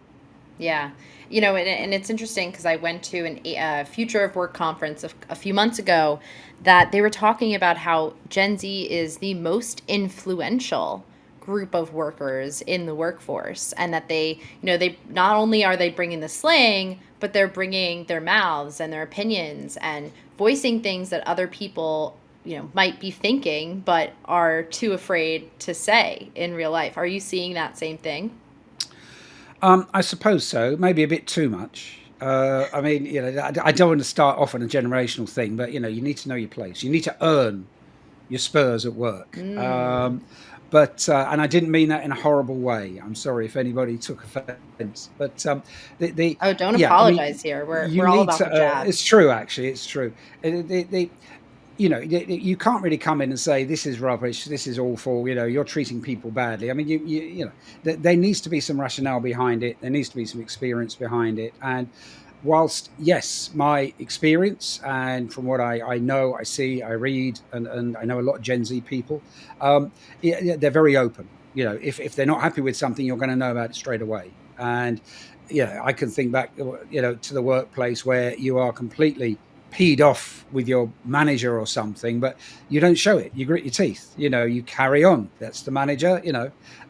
Yeah. And it's interesting because I went to a Future of Work conference a few months ago that they were talking about how Gen Z is the most influential group of workers in the workforce, and that they not only are they bringing the slang, but they're bringing their mouths and their opinions and voicing things that other people might be thinking but are too afraid to say in real life. Are you seeing that same thing? I suppose so. Maybe a bit too much. I mean, I don't want to start off on a generational thing, but you need to know your place. You need to earn your spurs at work. But and I didn't mean that in a horrible way. I'm sorry if anybody took offense. But don't apologize here. We're all about the jab. It's true, actually. It's true. You can't really come in and say this is rubbish, this is awful. You're treating people badly. I mean, there needs to be some rationale behind it. There needs to be some experience behind it. And whilst, yes, my experience and from what I know, I see, I read, and I know a lot of Gen Z people, they're very open. If they're not happy with something, you're going to know about it straight away. And I can think back, to the workplace where you are completely peed off with your manager or something, but you don't show it. You grit your teeth. You carry on. That's the manager.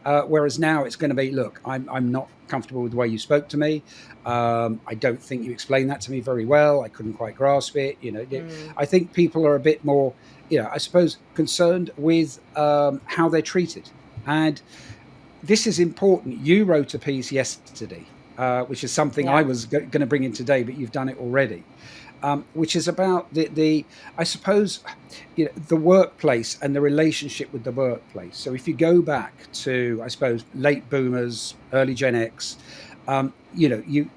Whereas now it's going to be, look, I'm not comfortable with the way you spoke to me. I don't think you explained that to me very well. I couldn't quite grasp it. I think people are a bit more, I suppose, concerned with how they're treated. And this is important. You wrote a piece yesterday, which is something I was going to bring in today, but you've done it already. Which is about the I suppose, the workplace and the relationship with the workplace. So if you go back to, I suppose, late boomers, early Gen X, you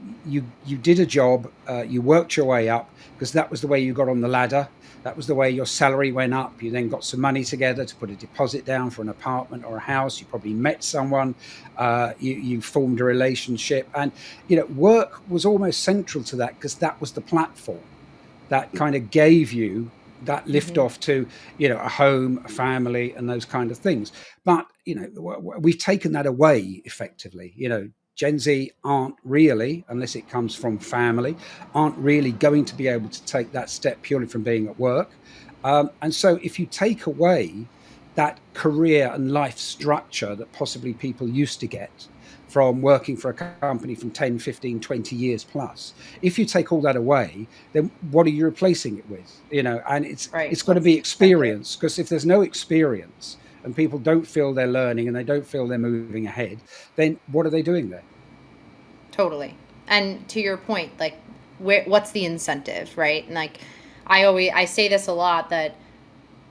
did a job, you worked your way up because that was the way you got on the ladder. That was the way your salary went up. You then got some money together to put a deposit down for an apartment or a house. You probably met someone. You formed a relationship. And, work was almost central to that because that was the platform that kind of gave you that lift off to, a home, a family, and those kind of things. But, we've taken that away effectively. Gen Z aren't really, unless it comes from family, aren't really going to be able to take that step purely from being at work. And so if you take away that career and life structure that possibly people used to get from working for a company from 10, 15, 20 years plus, if you take all that away, then what are you replacing it with? And it's got to be experience, because if there's no experience and people don't feel they're learning and they don't feel they're moving ahead, then what are they doing there? Totally. And to your point, like, what's the incentive, right? And like, I say this a lot, that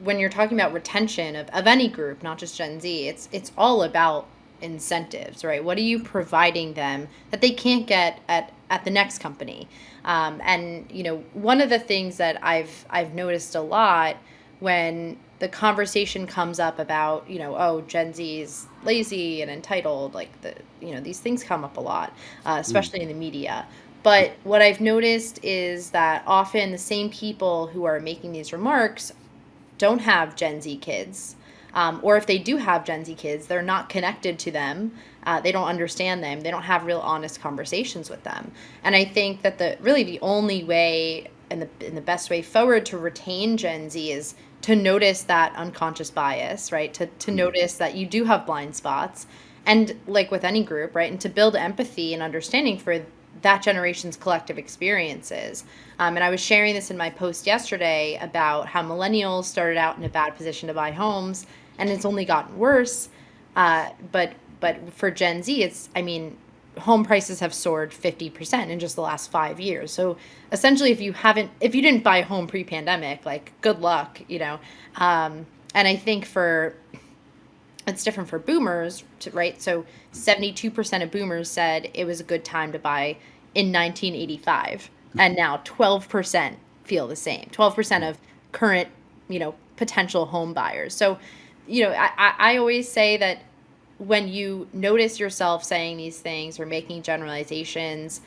when you're talking about retention of any group, not just Gen Z, it's all about incentives, right? What are you providing them that they can't get at the next company? And one of the things that I've noticed a lot when the conversation comes up about, oh, Gen Z is lazy and entitled, like these things come up a lot, especially in the media. But what I've noticed is that often the same people who are making these remarks don't have Gen Z kids. Or if they do have Gen Z kids, they're not connected to them. They don't understand them. They don't have real honest conversations with them. And I think that the only way and the best way forward to retain Gen Z is to notice that unconscious bias, right? To notice that you do have blind spots, and like with any group, right? And to build empathy and understanding for that generation's collective experiences. And I was sharing this in my post yesterday about how millennials started out in a bad position to buy homes, and it's only gotten worse. But for Gen Z, home prices have soared 50% in just the last 5 years. So essentially, if you didn't buy a home pre-pandemic, like, good luck, And I think it's different for boomers, right? So 72% of boomers said it was a good time to buy in 1985. And now 12% feel the same. 12% of current, potential home buyers. So, I always say that when you notice yourself saying these things or making generalizations,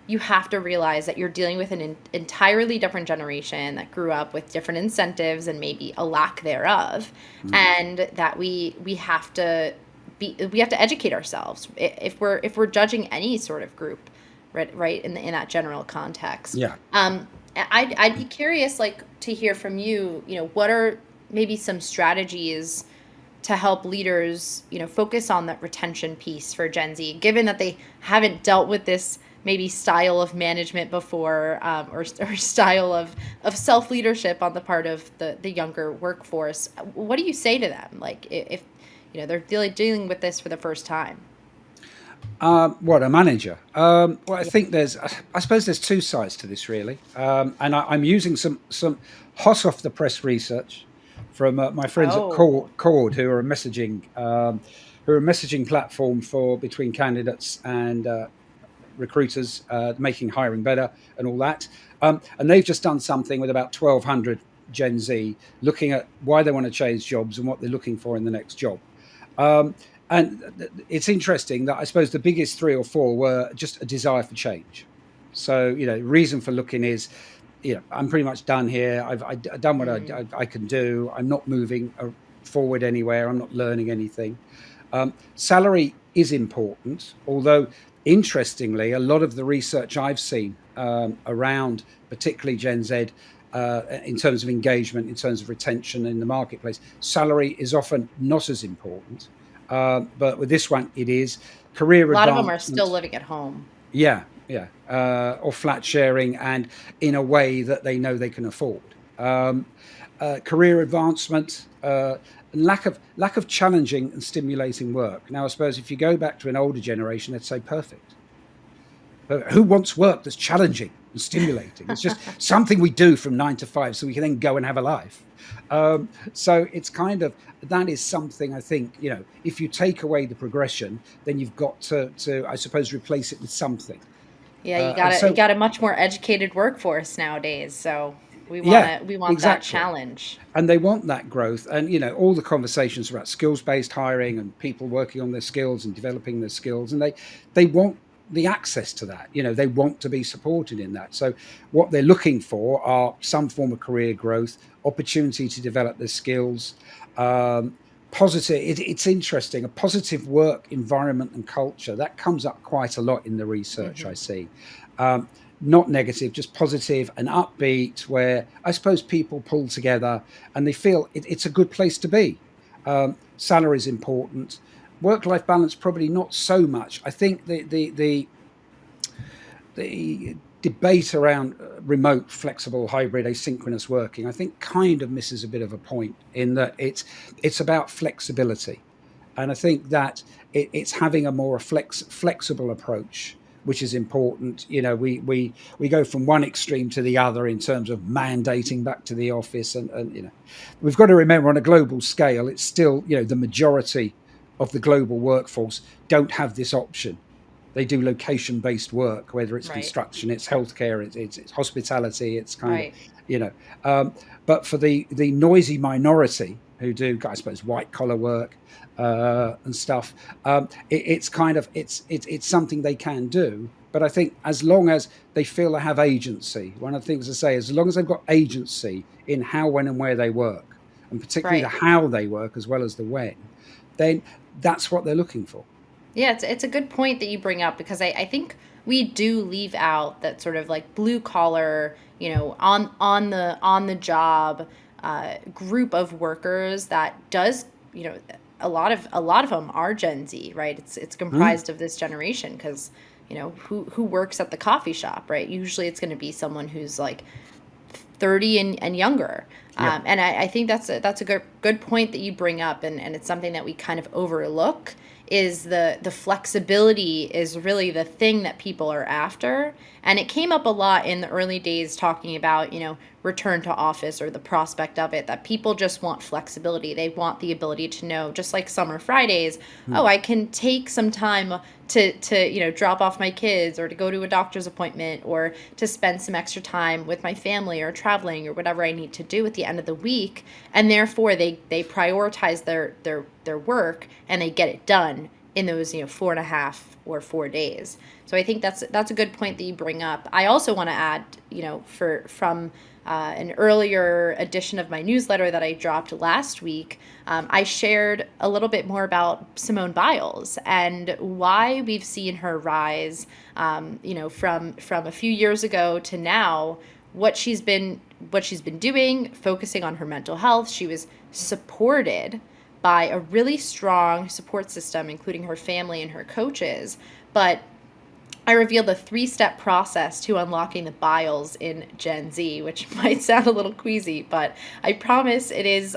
you have to realize that you're dealing with an entirely different generation that grew up with different incentives and maybe a lack thereof, and that we have to educate ourselves if we're judging any sort of group, right in that general context. Yeah. I'd be curious, like, to hear from you. What are maybe some strategies to help leaders, focus on that retention piece for Gen Z, given that they haven't dealt with this maybe style of management before, or style of self-leadership on the part of the younger workforce. What do you say to them? Like, if they're dealing with this for the first time? What, a manager? Well, I think I suppose there's two sides to this, really. And I'm using some hot off the press research from my friends at Cord, who are a messaging platform between candidates and recruiters, making hiring better and all that. And they've just done something with about 1,200 Gen Z, looking at why they want to change jobs and what they're looking for in the next job. And it's interesting that I suppose the biggest 3 or 4 were just a desire for change. So, reason for looking is, I'm pretty much done here. I've done what I can do. I'm not moving forward anywhere. I'm not learning anything. Salary is important, although interestingly, a lot of the research I've seen around particularly Gen Z, in terms of engagement, in terms of retention in the marketplace, salary is often not as important. But with this one, it is. Career advancement. A lot of them are still living at home. Yeah. Or flat sharing, and in a way that they know they can afford. Career advancement, lack of challenging and stimulating work. Now, I suppose if you go back to an older generation, they'd say perfect. But who wants work that's challenging and stimulating? It's just something we do from 9 to 5 so we can then go and have a life. So it's kind of, that is something I think, if you take away the progression, then you've got to I suppose, replace it with something. Yeah, you got a much more educated workforce nowadays. So we want exactly. That challenge. And they want that growth. And, all the conversations about skills-based hiring and people working on their skills and developing their skills. And they want the access to that. They want to be supported in that. So what they're looking for are some form of career growth, opportunity to develop their skills, positive. It's interesting. A positive work environment and culture, that comes up quite a lot in the research. I see. Not negative, just positive and upbeat, where I suppose people pull together and they feel it's a good place to be. Salary is important. Work-life balance, probably not so much. I think the debate around remote, flexible, hybrid, asynchronous working, I think kind of misses a bit of a point in that it's about flexibility. And I think that it's having a more flexible approach, which is important. We go from one extreme to the other in terms of mandating back to the office. And we've got to remember on a global scale, it's still, the majority of the global workforce don't have this option. They do location-based work, whether it's construction, it's healthcare, it's hospitality, it's kind of, but for the noisy minority who do, I suppose, white-collar work and stuff, it's something they can do. But I think as long as they feel they have agency, one of the things I say is as long as they've got agency in how, when, and where they work, and particularly the how they work as well as the when, then that's what they're looking for. Yeah, it's a good point that you bring up, because I think we do leave out that sort of like blue collar, on the job group of workers that does, a lot of them are Gen Z, right? It's comprised of this generation, because who works at the coffee shop, right? Usually it's going to be someone who's like 30 and younger. And I think that's a good point that you bring up, and it's something that we kind of overlook, is the flexibility is really the thing that people are after. And it came up a lot in the early days talking about, return to office or the prospect of it, that people just want flexibility. They want the ability to know, just like summer Fridays, I can take some time to drop off my kids, or to go to a doctor's appointment, or to spend some extra time with my family, or traveling, or whatever I need to do at the end of the week. And therefore they prioritize their work, and they get it done in those 4.5 or 4 days. So I think that's a good point that you bring up. I also want to add, from an earlier edition of my newsletter that I dropped last week, I shared a little bit more about Simone Biles and why we've seen her rise, from a few years ago to now, what she's been doing, focusing on her mental health. She was supported by a really strong support system, including her family and her coaches. But I revealed the 3-step process to unlocking the Biles in Gen Z, which might sound a little queasy, but I promise it is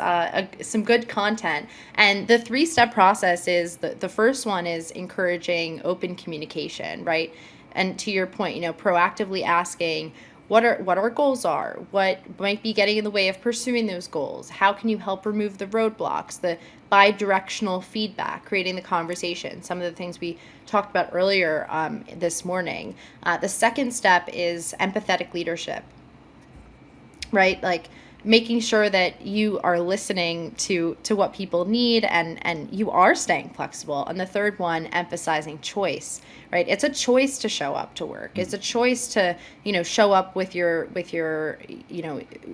some good content. And the 3-step process is, the first one is encouraging open communication, right? And to your point, proactively asking what our goals are, what might be getting in the way of pursuing those goals, how can you help remove the roadblocks, the bi-directional feedback, creating the conversation, some of the things we talked about earlier this morning. The second step is empathetic leadership, right? Like making sure that you are listening to what people need, and you are staying flexible. And the third one, emphasizing choice, right? It's a choice to show up to work. It's a choice to, show up with your,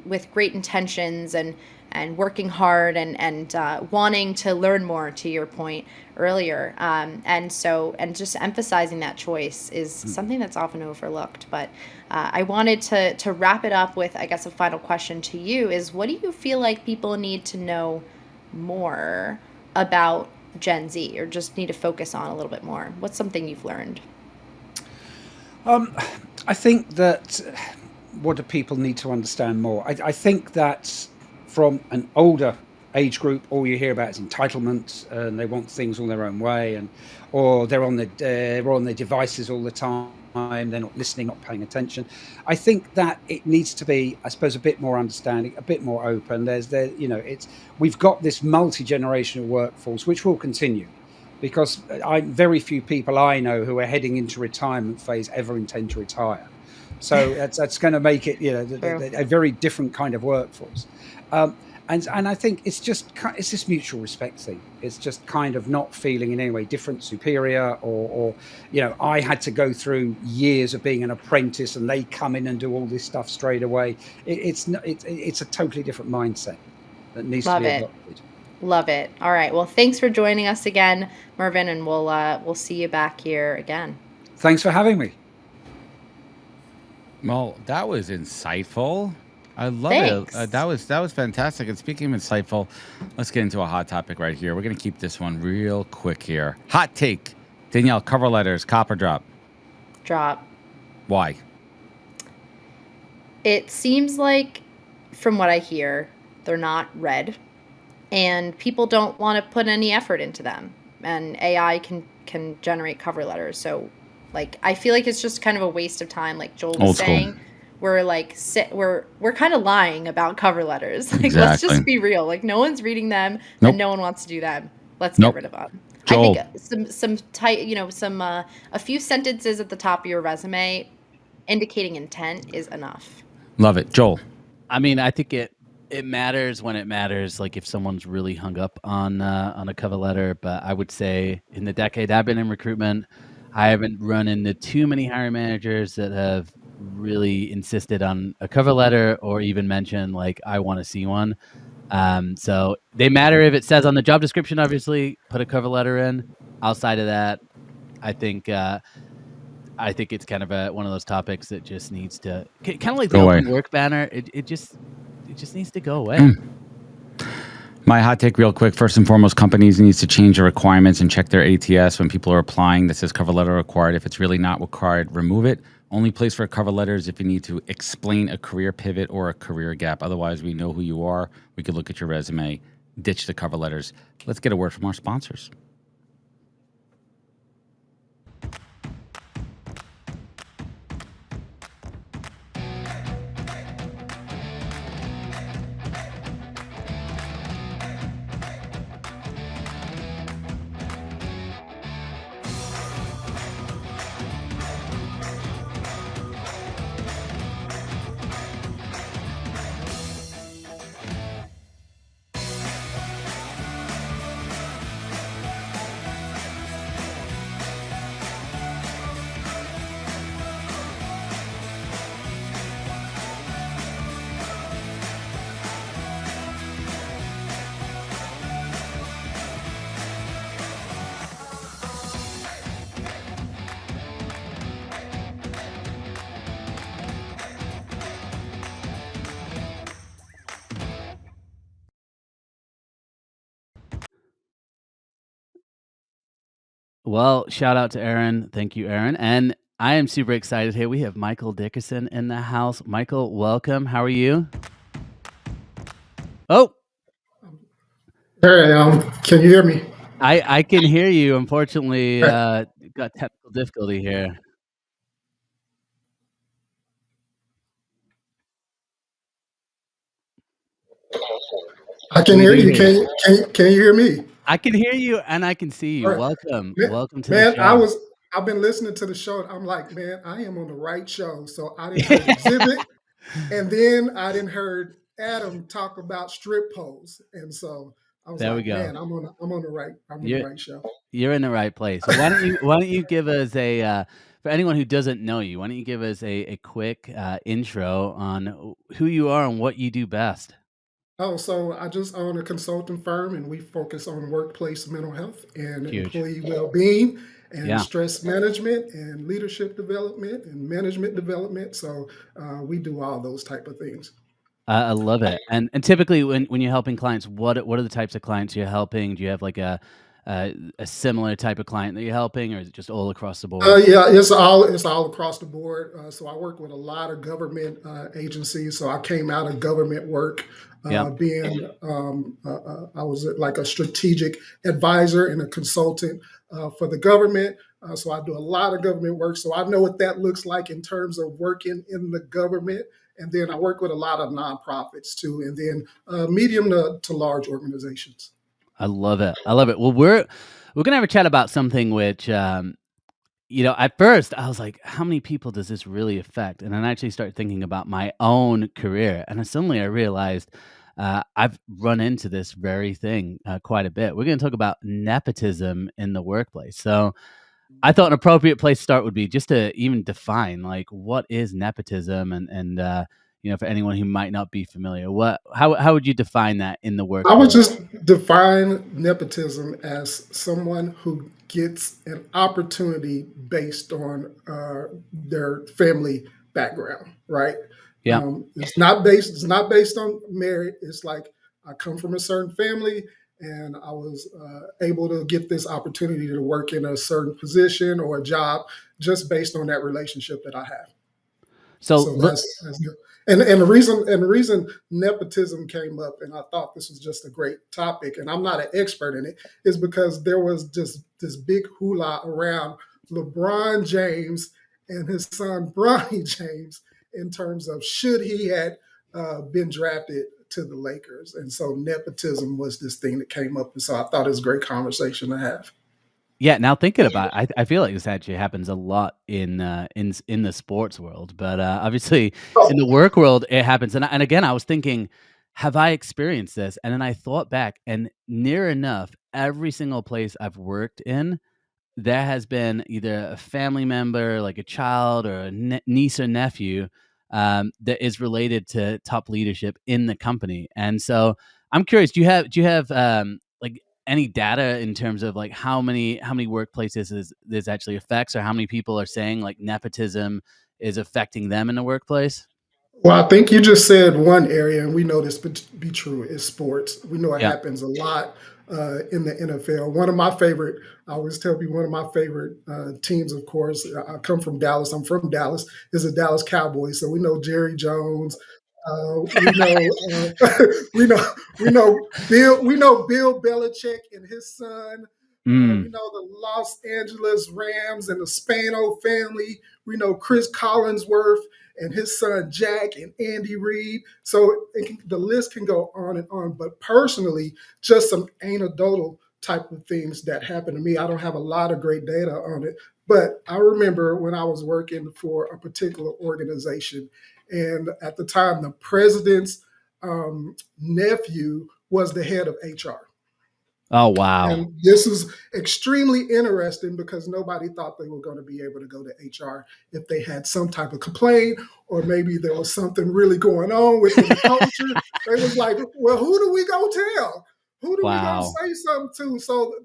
with great intentions and working hard and wanting to learn more, to your point earlier. And just emphasizing that choice is something that's often overlooked. But I wanted to wrap it up with, I guess, a final question to you is, what do you feel like people need to know more about Gen Z, or just need to focus on a little bit more? What's something you've learned? I think that what do people need to understand more? I think that from an older age group, all you hear about is entitlement, and they want things all their own way, or they're on their devices all the time. They're not listening, not paying attention. I think that it needs to be, I suppose, a bit more understanding, a bit more open. We've got this multi-generational workforce, which will continue, because very few people I know who are heading into retirement phase ever intend to retire. So that's going to make it, a very different kind of workforce. And I think it's this mutual respect thing. It's just kind of not feeling in any way different, superior, or I had to go through years of being an apprentice and they come in and do all this stuff straight away. It's a totally different mindset that needs to be adopted. Love it. All right. Well, thanks for joining us again, Mervyn, and we'll see you back here again. Thanks for having me. Well, that was insightful. I love it. That was fantastic. And speaking of insightful, let's get into a hot topic right here. We're going to keep this one real quick here. Hot take. Danielle, cover letters, cop or drop? Drop. Why? It seems like, from what I hear, they're not read, and people don't want to put any effort into them. And AI can generate cover letters, so like I feel like it's just kind of a waste of time. Like Joel was saying, we're like we're kind of lying about cover letters. Like let's just be real. Like no one's reading them, and no one wants to do them. Let's get rid of them. Joel. I think some tight, a few sentences at the top of your resume indicating intent is enough. Love it. Joel. I mean, I think it matters when it matters, like if someone's really hung up on a cover letter. But I would say in the decade I've been in recruitment, I haven't run into too many hiring managers that have really insisted on a cover letter or even mentioned like, I want to see one. So they matter if it says on the job description, obviously put a cover letter in. Outside of that, I think it's kind of one of those topics that just needs to kind of like the open work banner. It just needs to go away. My hot take real quick. First and foremost, companies needs to change the requirements and check their ATS when people are applying that says cover letter required. If it's really not required, remove it. Only place for a cover letter is if you need to explain a career pivot or a career gap. Otherwise, we know who you are. We could look at your resume, ditch the cover letters. Let's get a word from our sponsors. Well, shout out to Aaron. Thank you, Aaron. And I am super excited here. We have Michael Dickerson in the house. Michael, welcome. How are you? Oh. There I am. Can you hear me? I can hear you. Unfortunately, got technical difficulty here. I can hear you. Can you hear me? I can hear you and I can see you. Right. Welcome. Welcome to the show. Man, I've been listening to the show. I'm like, man, I am on the right show. So I didn't hear Exhibit, and then I didn't heard Adam talk about strip poles. And so I was like, man, I'm on the right show. You're in the right place. So why don't you give us for anyone who doesn't know you, why don't you give us a quick intro on who you are and what you do best? Oh, so I just own a consulting firm, and we focus on workplace mental health and employee well-being and stress management and leadership development and management development. So we do all those type of things. I love it. And typically when you're helping clients, what are the types of clients you're helping? Do you have like a similar type of client that you're helping, or is it just all across the board? Yeah, it's all across the board. So I work with a lot of government agencies. So I came out of government work, being I was like a strategic advisor and a consultant for the government. So I do a lot of government work. So I know what that looks like in terms of working in the government. And then I work with a lot of nonprofits too, and then medium to large organizations. I love it. Well, we're gonna have a chat about something which, at first I was like, how many people does this really affect? And then I actually started thinking about my own career, and then suddenly I realized I've run into this very thing quite a bit. We're gonna talk about nepotism in the workplace. So I thought an appropriate place to start would be just to even define like what is nepotism, and for anyone who might not be familiar, how would you define that in the workplace? I would just define nepotism as someone who gets an opportunity based on their family background, right? Yeah. It's not based on merit. It's like I come from a certain family, and I was able to get this opportunity to work in a certain position or a job just based on that relationship that I have. So that's good. And the reason nepotism came up, and I thought this was just a great topic, and I'm not an expert in it, is because there was just this big hula around LeBron James and his son Bronny James in terms of should he had been drafted to the Lakers, and so nepotism was this thing that came up, and so I thought it was a great conversation to have. Yeah, now thinking about it, I feel like this actually happens a lot in the sports world, but obviously in the work world it happens. And again, I was thinking, have I experienced this? And then I thought back, and near enough, every single place I've worked in, there has been either a family member, like a child or a niece or nephew, that is related to top leadership in the company. And so I'm curious, do you have like any data in terms of like how many workplaces this actually affects, or how many people are saying like nepotism is affecting them in the workplace? Well, I think you just said one area, and we know this to be true, is sports. We know it Yeah. happens a lot in the NFL. One of my favorite, I always tell people, one of my favorite teams, of course, I come from Dallas. I'm from Dallas, is the Dallas Cowboys. So we know Jerry Jones. We know Bill Belichick and his son. We know the Los Angeles Rams and the Spano family. We know Chris Collinsworth and his son Jack and Andy Reid. So the list can go on and on. But personally, just some anecdotal type of things that happened to me. I don't have a lot of great data on it, but I remember when I was working for a particular organization, and at the time, the president's nephew was the head of HR. Oh, wow. And this is extremely interesting because nobody thought they were going to be able to go to HR if they had some type of complaint, or maybe there was something really going on within the culture. They was like, well, who do we go tell? Who do we go say something to? So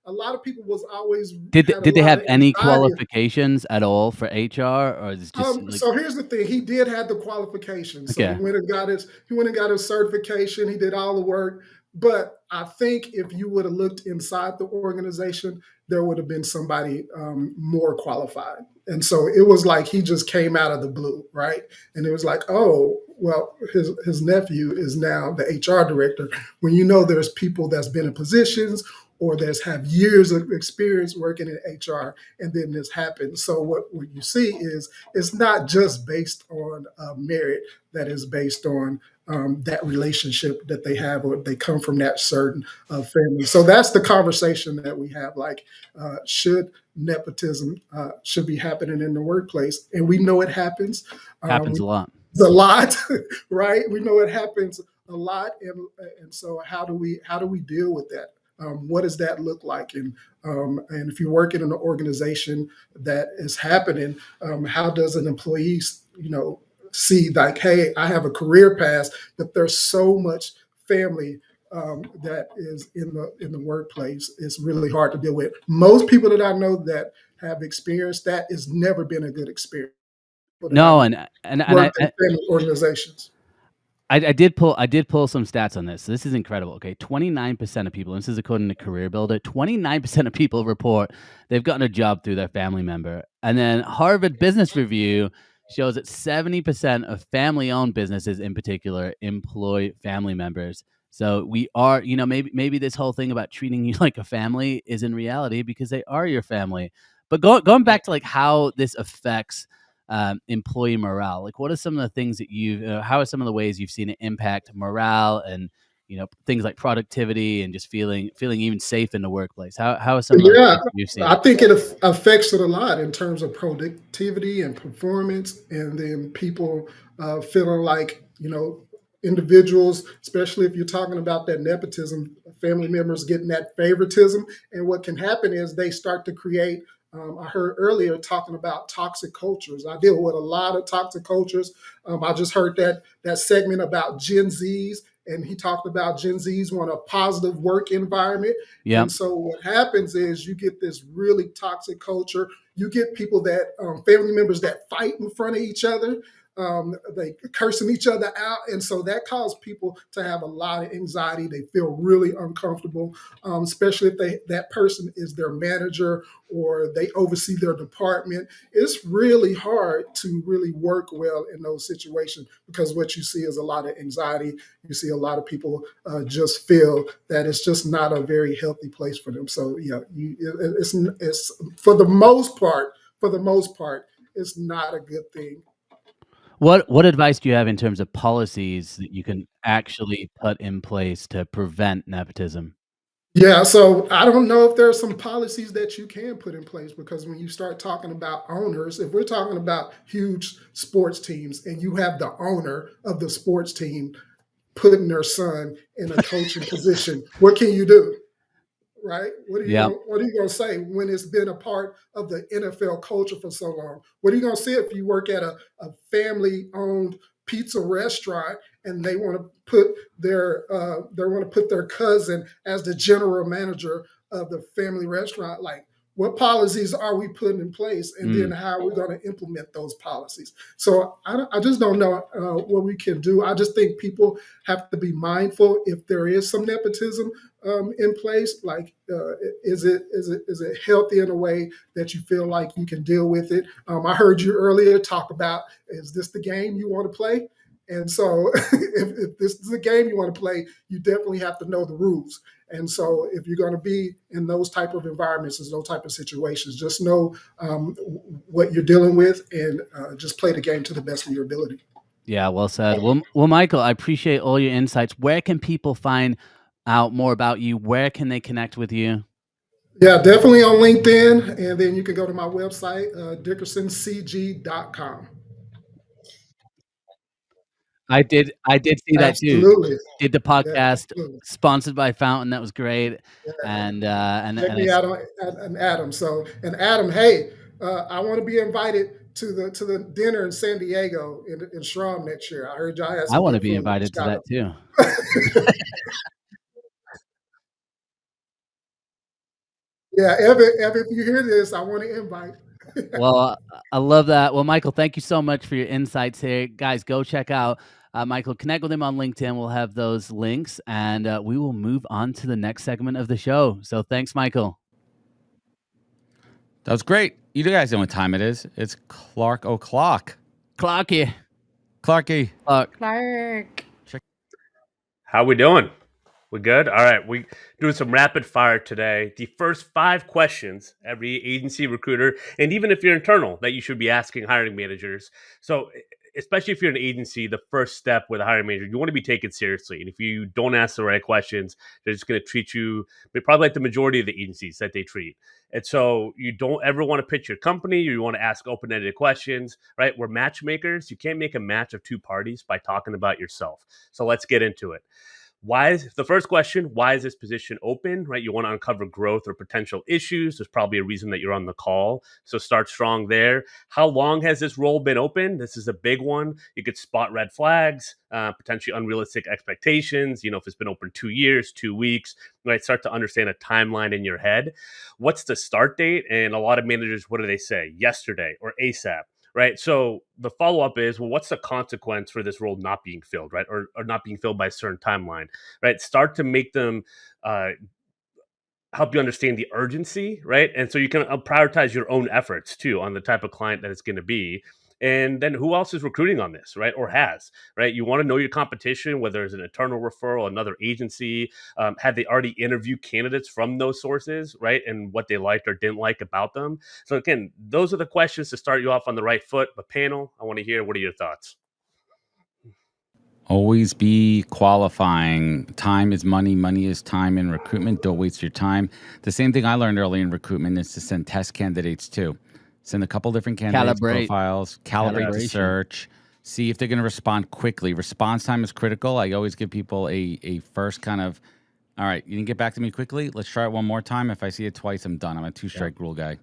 a lot of people was always Did they have any anxiety. qualifications at all for HR, or is it just like... So here's the thing: he did have the qualifications. So Okay. he went and got his certification. He did all the work. But I think if you would have looked inside the organization, there would have been somebody more qualified. And so it was like he just came out of the blue, right? And it was like, oh, well, his nephew is now the HR director. When you know there's people that's been in positions or that's have years of experience working in HR, and then this happens. So what you see is it's not just based on merit, that is based on that relationship that they have, or they come from that certain family. So that's the conversation that we have. Like, should nepotism should be happening in the workplace? And we know it happens. Happens a lot. It's a lot, right? We know it happens a lot, and so how do we deal with that? What does that look like? And if you work in an organization that is happening, how does an employee, see like, hey, I have a career path, but there's so much family that is in the workplace. It's really hard to deal with. Most people that I know that have experienced that, it's never been a good experience. No, and worked in family organizations. I did pull some stats on this. So this is incredible. Okay, 29% of people, and this is according to Career Builder, 29% of people report they've gotten a job through their family member. And then Harvard Business Review shows that 70% of family-owned businesses in particular employ family members. So we are, maybe this whole thing about treating you like a family is in reality because they are your family. But going back to like how this affects employee morale, like what are some of the things that how are some of the ways you've seen it impact morale and things like productivity and just feeling even safe in the workplace? How are some of those things you've seen? I think it affects it a lot in terms of productivity and performance, and then people feeling like individuals, especially if you're talking about that nepotism, family members getting that favoritism, and what can happen is they start to create. I heard earlier talking about toxic cultures. I deal with a lot of toxic cultures. I just heard that segment about Gen Zs, and he talked about Gen Zs want a positive work environment. Yep. And so what happens is you get this really toxic culture. You get people that family members that fight in front of each other. they cursing each other out. And so that caused people to have a lot of anxiety. They feel really uncomfortable, especially if that person is their manager or they oversee their department. It's really hard to really work well in those situations because what you see is a lot of anxiety. You see a lot of people just feel that it's just not a very healthy place for them. So yeah, it's for the most part, it's not a good thing. What advice do you have in terms of policies that you can actually put in place to prevent nepotism? Yeah, so I don't know if there are some policies that you can put in place because when you start talking about owners, if we're talking about huge sports teams and you have the owner of the sports team putting their son in a coaching position, what can you do? Right? What are you going to say when it's been a part of the NFL culture for so long? What are you going to say if you work at a family-owned pizza restaurant and they want to put their cousin as the general manager of the family restaurant? Like, what policies are we putting in place, and then how are we going to implement those policies? So I just don't know what we can do. I just think people have to be mindful if there is some nepotism in place. Like, is it healthy in a way that you feel like you can deal with it? I heard you earlier talk about, is this the game you want to play? And so if this is a game you want to play, you definitely have to know the rules. And so if you're going to be in those type of environments, and those type of situations, just know what you're dealing with and just play the game to the best of your ability. Yeah, well said. Well, Michael, I appreciate all your insights. Where can people find out more about you? Where can they connect with you? Yeah, definitely on LinkedIn. And then you can go to my website, dickersoncg.com. I did see that too. Absolutely. Did the podcast sponsored by Fountain. That was great. Yeah. And check me out on Adam. So, and Adam, hey, I want to be invited to the dinner in San Diego in Shrum next year. I heard y'all had some I want to good be food. invited to that too. Yeah, Evan, if you hear this, I want to invite. Well, I love that. Well, Michael, thank you so much for your insights here. Guys, go check out Michael. Connect with him on LinkedIn. We'll have those links, and we will move on to the next segment of the show. So thanks, Michael. That was great. You guys know what time it is. It's Clark O'Clock. Clarky. Clarky. Clark. How we doing? We good? All right. We doing some rapid fire today. The first 5 questions every agency recruiter, and even if you're internal, that you should be asking hiring managers. So especially if you're an agency, the first step with a hiring manager, you want to be taken seriously. And if you don't ask the right questions, they're just going to treat you probably like the majority of the agencies that they treat. And so you don't ever want to pitch your company. You want to ask open-ended questions, right? We're matchmakers. You can't make a match of 2 parties by talking about yourself. So let's get into it. The first question, why is this position open, right? You want to uncover growth or potential issues. There's probably a reason that you're on the call. So start strong there. How long has this role been open? This is a big one. You could spot red flags, potentially unrealistic expectations. If it's been open 2 years, 2 weeks, right? Start to understand a timeline in your head. What's the start date? And a lot of managers, what do they say? Yesterday or ASAP. Right. So the follow-up is, well, what's the consequence for this role not being filled, right? Or not being filled by a certain timeline, right? Start to make them help you understand the urgency, right? And so you can prioritize your own efforts too on the type of client that it's going to be. And then who else is recruiting on this, right? Or has, right? You want to know your competition, whether it's an internal referral, another agency. Have they already interviewed candidates from those sources, right? And what they liked or didn't like about them. So again, those are the questions to start you off on the right foot. But panel, I want to hear, what are your thoughts? Always be qualifying. Time is money. Money is time in recruitment. Don't waste your time. The same thing I learned early in recruitment is to send test candidates too. Send a couple different candidates profiles, calibrate the search, see if they're going to respond quickly. Response time is critical. I always give people a first kind of, all right, you didn't get back to me quickly. Let's try it one more time. If I see it twice, I'm done. I'm a 2-strike rule guy.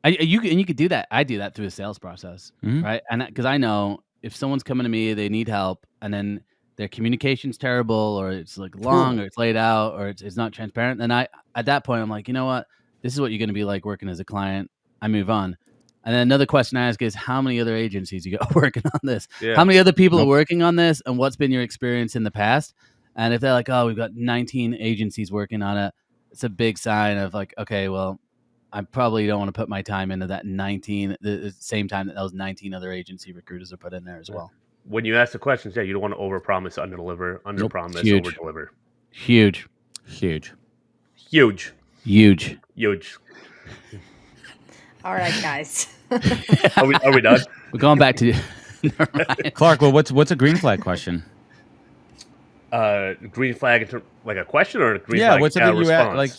You could do that. I do that through a sales process, right? And because I know if someone's coming to me, they need help, and then their communication's terrible, or it's like long, or it's laid out, or it's not transparent, then at that point, I'm like, you know what? This is what you're going to be like working as a client. I move on. And then another question I ask is, how many other agencies you got working on this? Yeah. How many other people are working on this? And what's been your experience in the past? And if they're like, oh, we've got 19 agencies working on it, it's a big sign of like, okay, well, I probably don't want to put my time into that 19, the same time that those 19 other agency recruiters are put in there as well. When you ask the questions, you don't want to overpromise, underdeliver, underpromise, overdeliver. Huge. All right, guys. Are we done? We're going back to Clark. Well, what's a green flag question? Green flag, like a question or a green flag? What's something you ask? Like,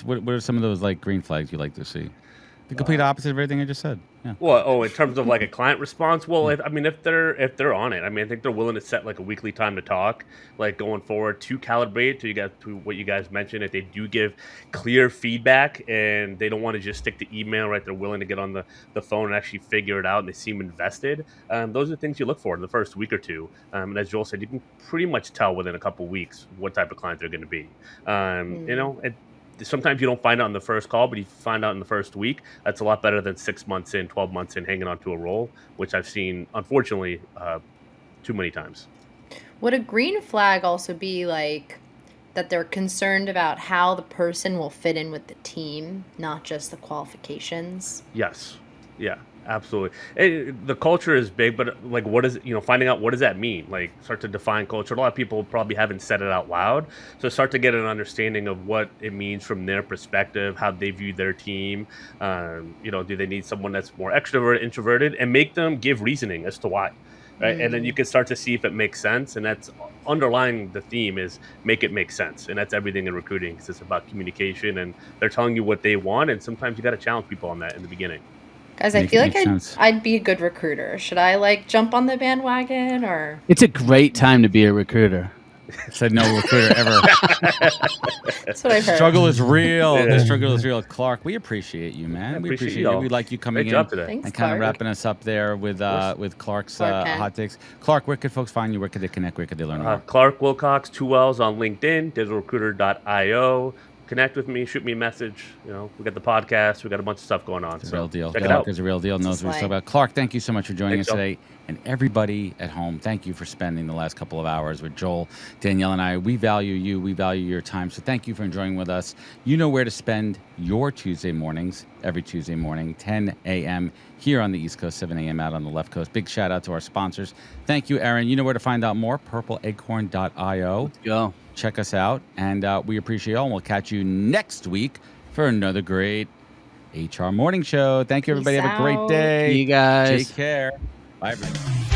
what are some of those like green flags you like to see? The complete opposite of everything I just said. Yeah. Well, in terms of like a client response, well, if they're on it, I mean, I think they're willing to set like a weekly time to talk, like going forward to calibrate to what you guys mentioned. If they do give clear feedback and they don't want to just stick to email, right? They're willing to get on the phone and actually figure it out, and they seem invested. Those are the things you look for in the first week or two. And as Joel said, you can pretty much tell within a couple of weeks what type of client they're going to be. Sometimes you don't find out in the first call, but you find out in the first week. That's a lot better than 6 months in, 12 months in, hanging on to a role, which I've seen, unfortunately, too many times. Would a green flag also be like that they're concerned about how the person will fit in with the team, not just the qualifications? Yes. Yeah. Absolutely. The culture is big, but like, what is, finding out what does that mean? Like, start to define culture. A lot of people probably haven't said it out loud. So start to get an understanding of what it means from their perspective, how they view their team. Do they need someone that's more extroverted, introverted, and make them give reasoning as to why. Right. And then you can start to see if it makes sense. And that's underlying the theme is make it make sense. And that's everything in recruiting, because it's about communication, and they're telling you what they want. And sometimes you got to challenge people on that in the beginning. Guys, I feel like I'd be a good recruiter. Should I like jump on the bandwagon or? It's a great time to be a recruiter. Said no recruiter ever. That's what I've heard. Struggle is real. The struggle is real. Clark, we appreciate you, man. We appreciate you. We like you coming in and kind of wrapping us up there with Clark's hot takes. Clark, where could folks find you? Where could they connect? Where could they learn more? Clark Wilcox, 2 L's on LinkedIn, digitalrecruiter.io. Connect with me, shoot me a message. We got the podcast, we got a bunch of stuff going on. It's a real deal. Clark is a real deal. Knows what he's talking about. Clark, thank you so much for joining us today. And everybody at home, thank you for spending the last couple of hours with Joel, Danielle, and I. We value you. We value your time. So thank you for enjoying with us. You know where to spend your Tuesday mornings, every Tuesday morning, 10 a.m. here on the East Coast, 7 a.m. out on the left coast. Big shout out to our sponsors. Thank you, Aaron. You know where to find out more, purpleacorn.io. Let's go. Check us out, and we appreciate you all, and we'll catch you next week for another great HR Morning Show. Thank you, everybody. Have a great day. See you guys. Take care. Bye, everybody.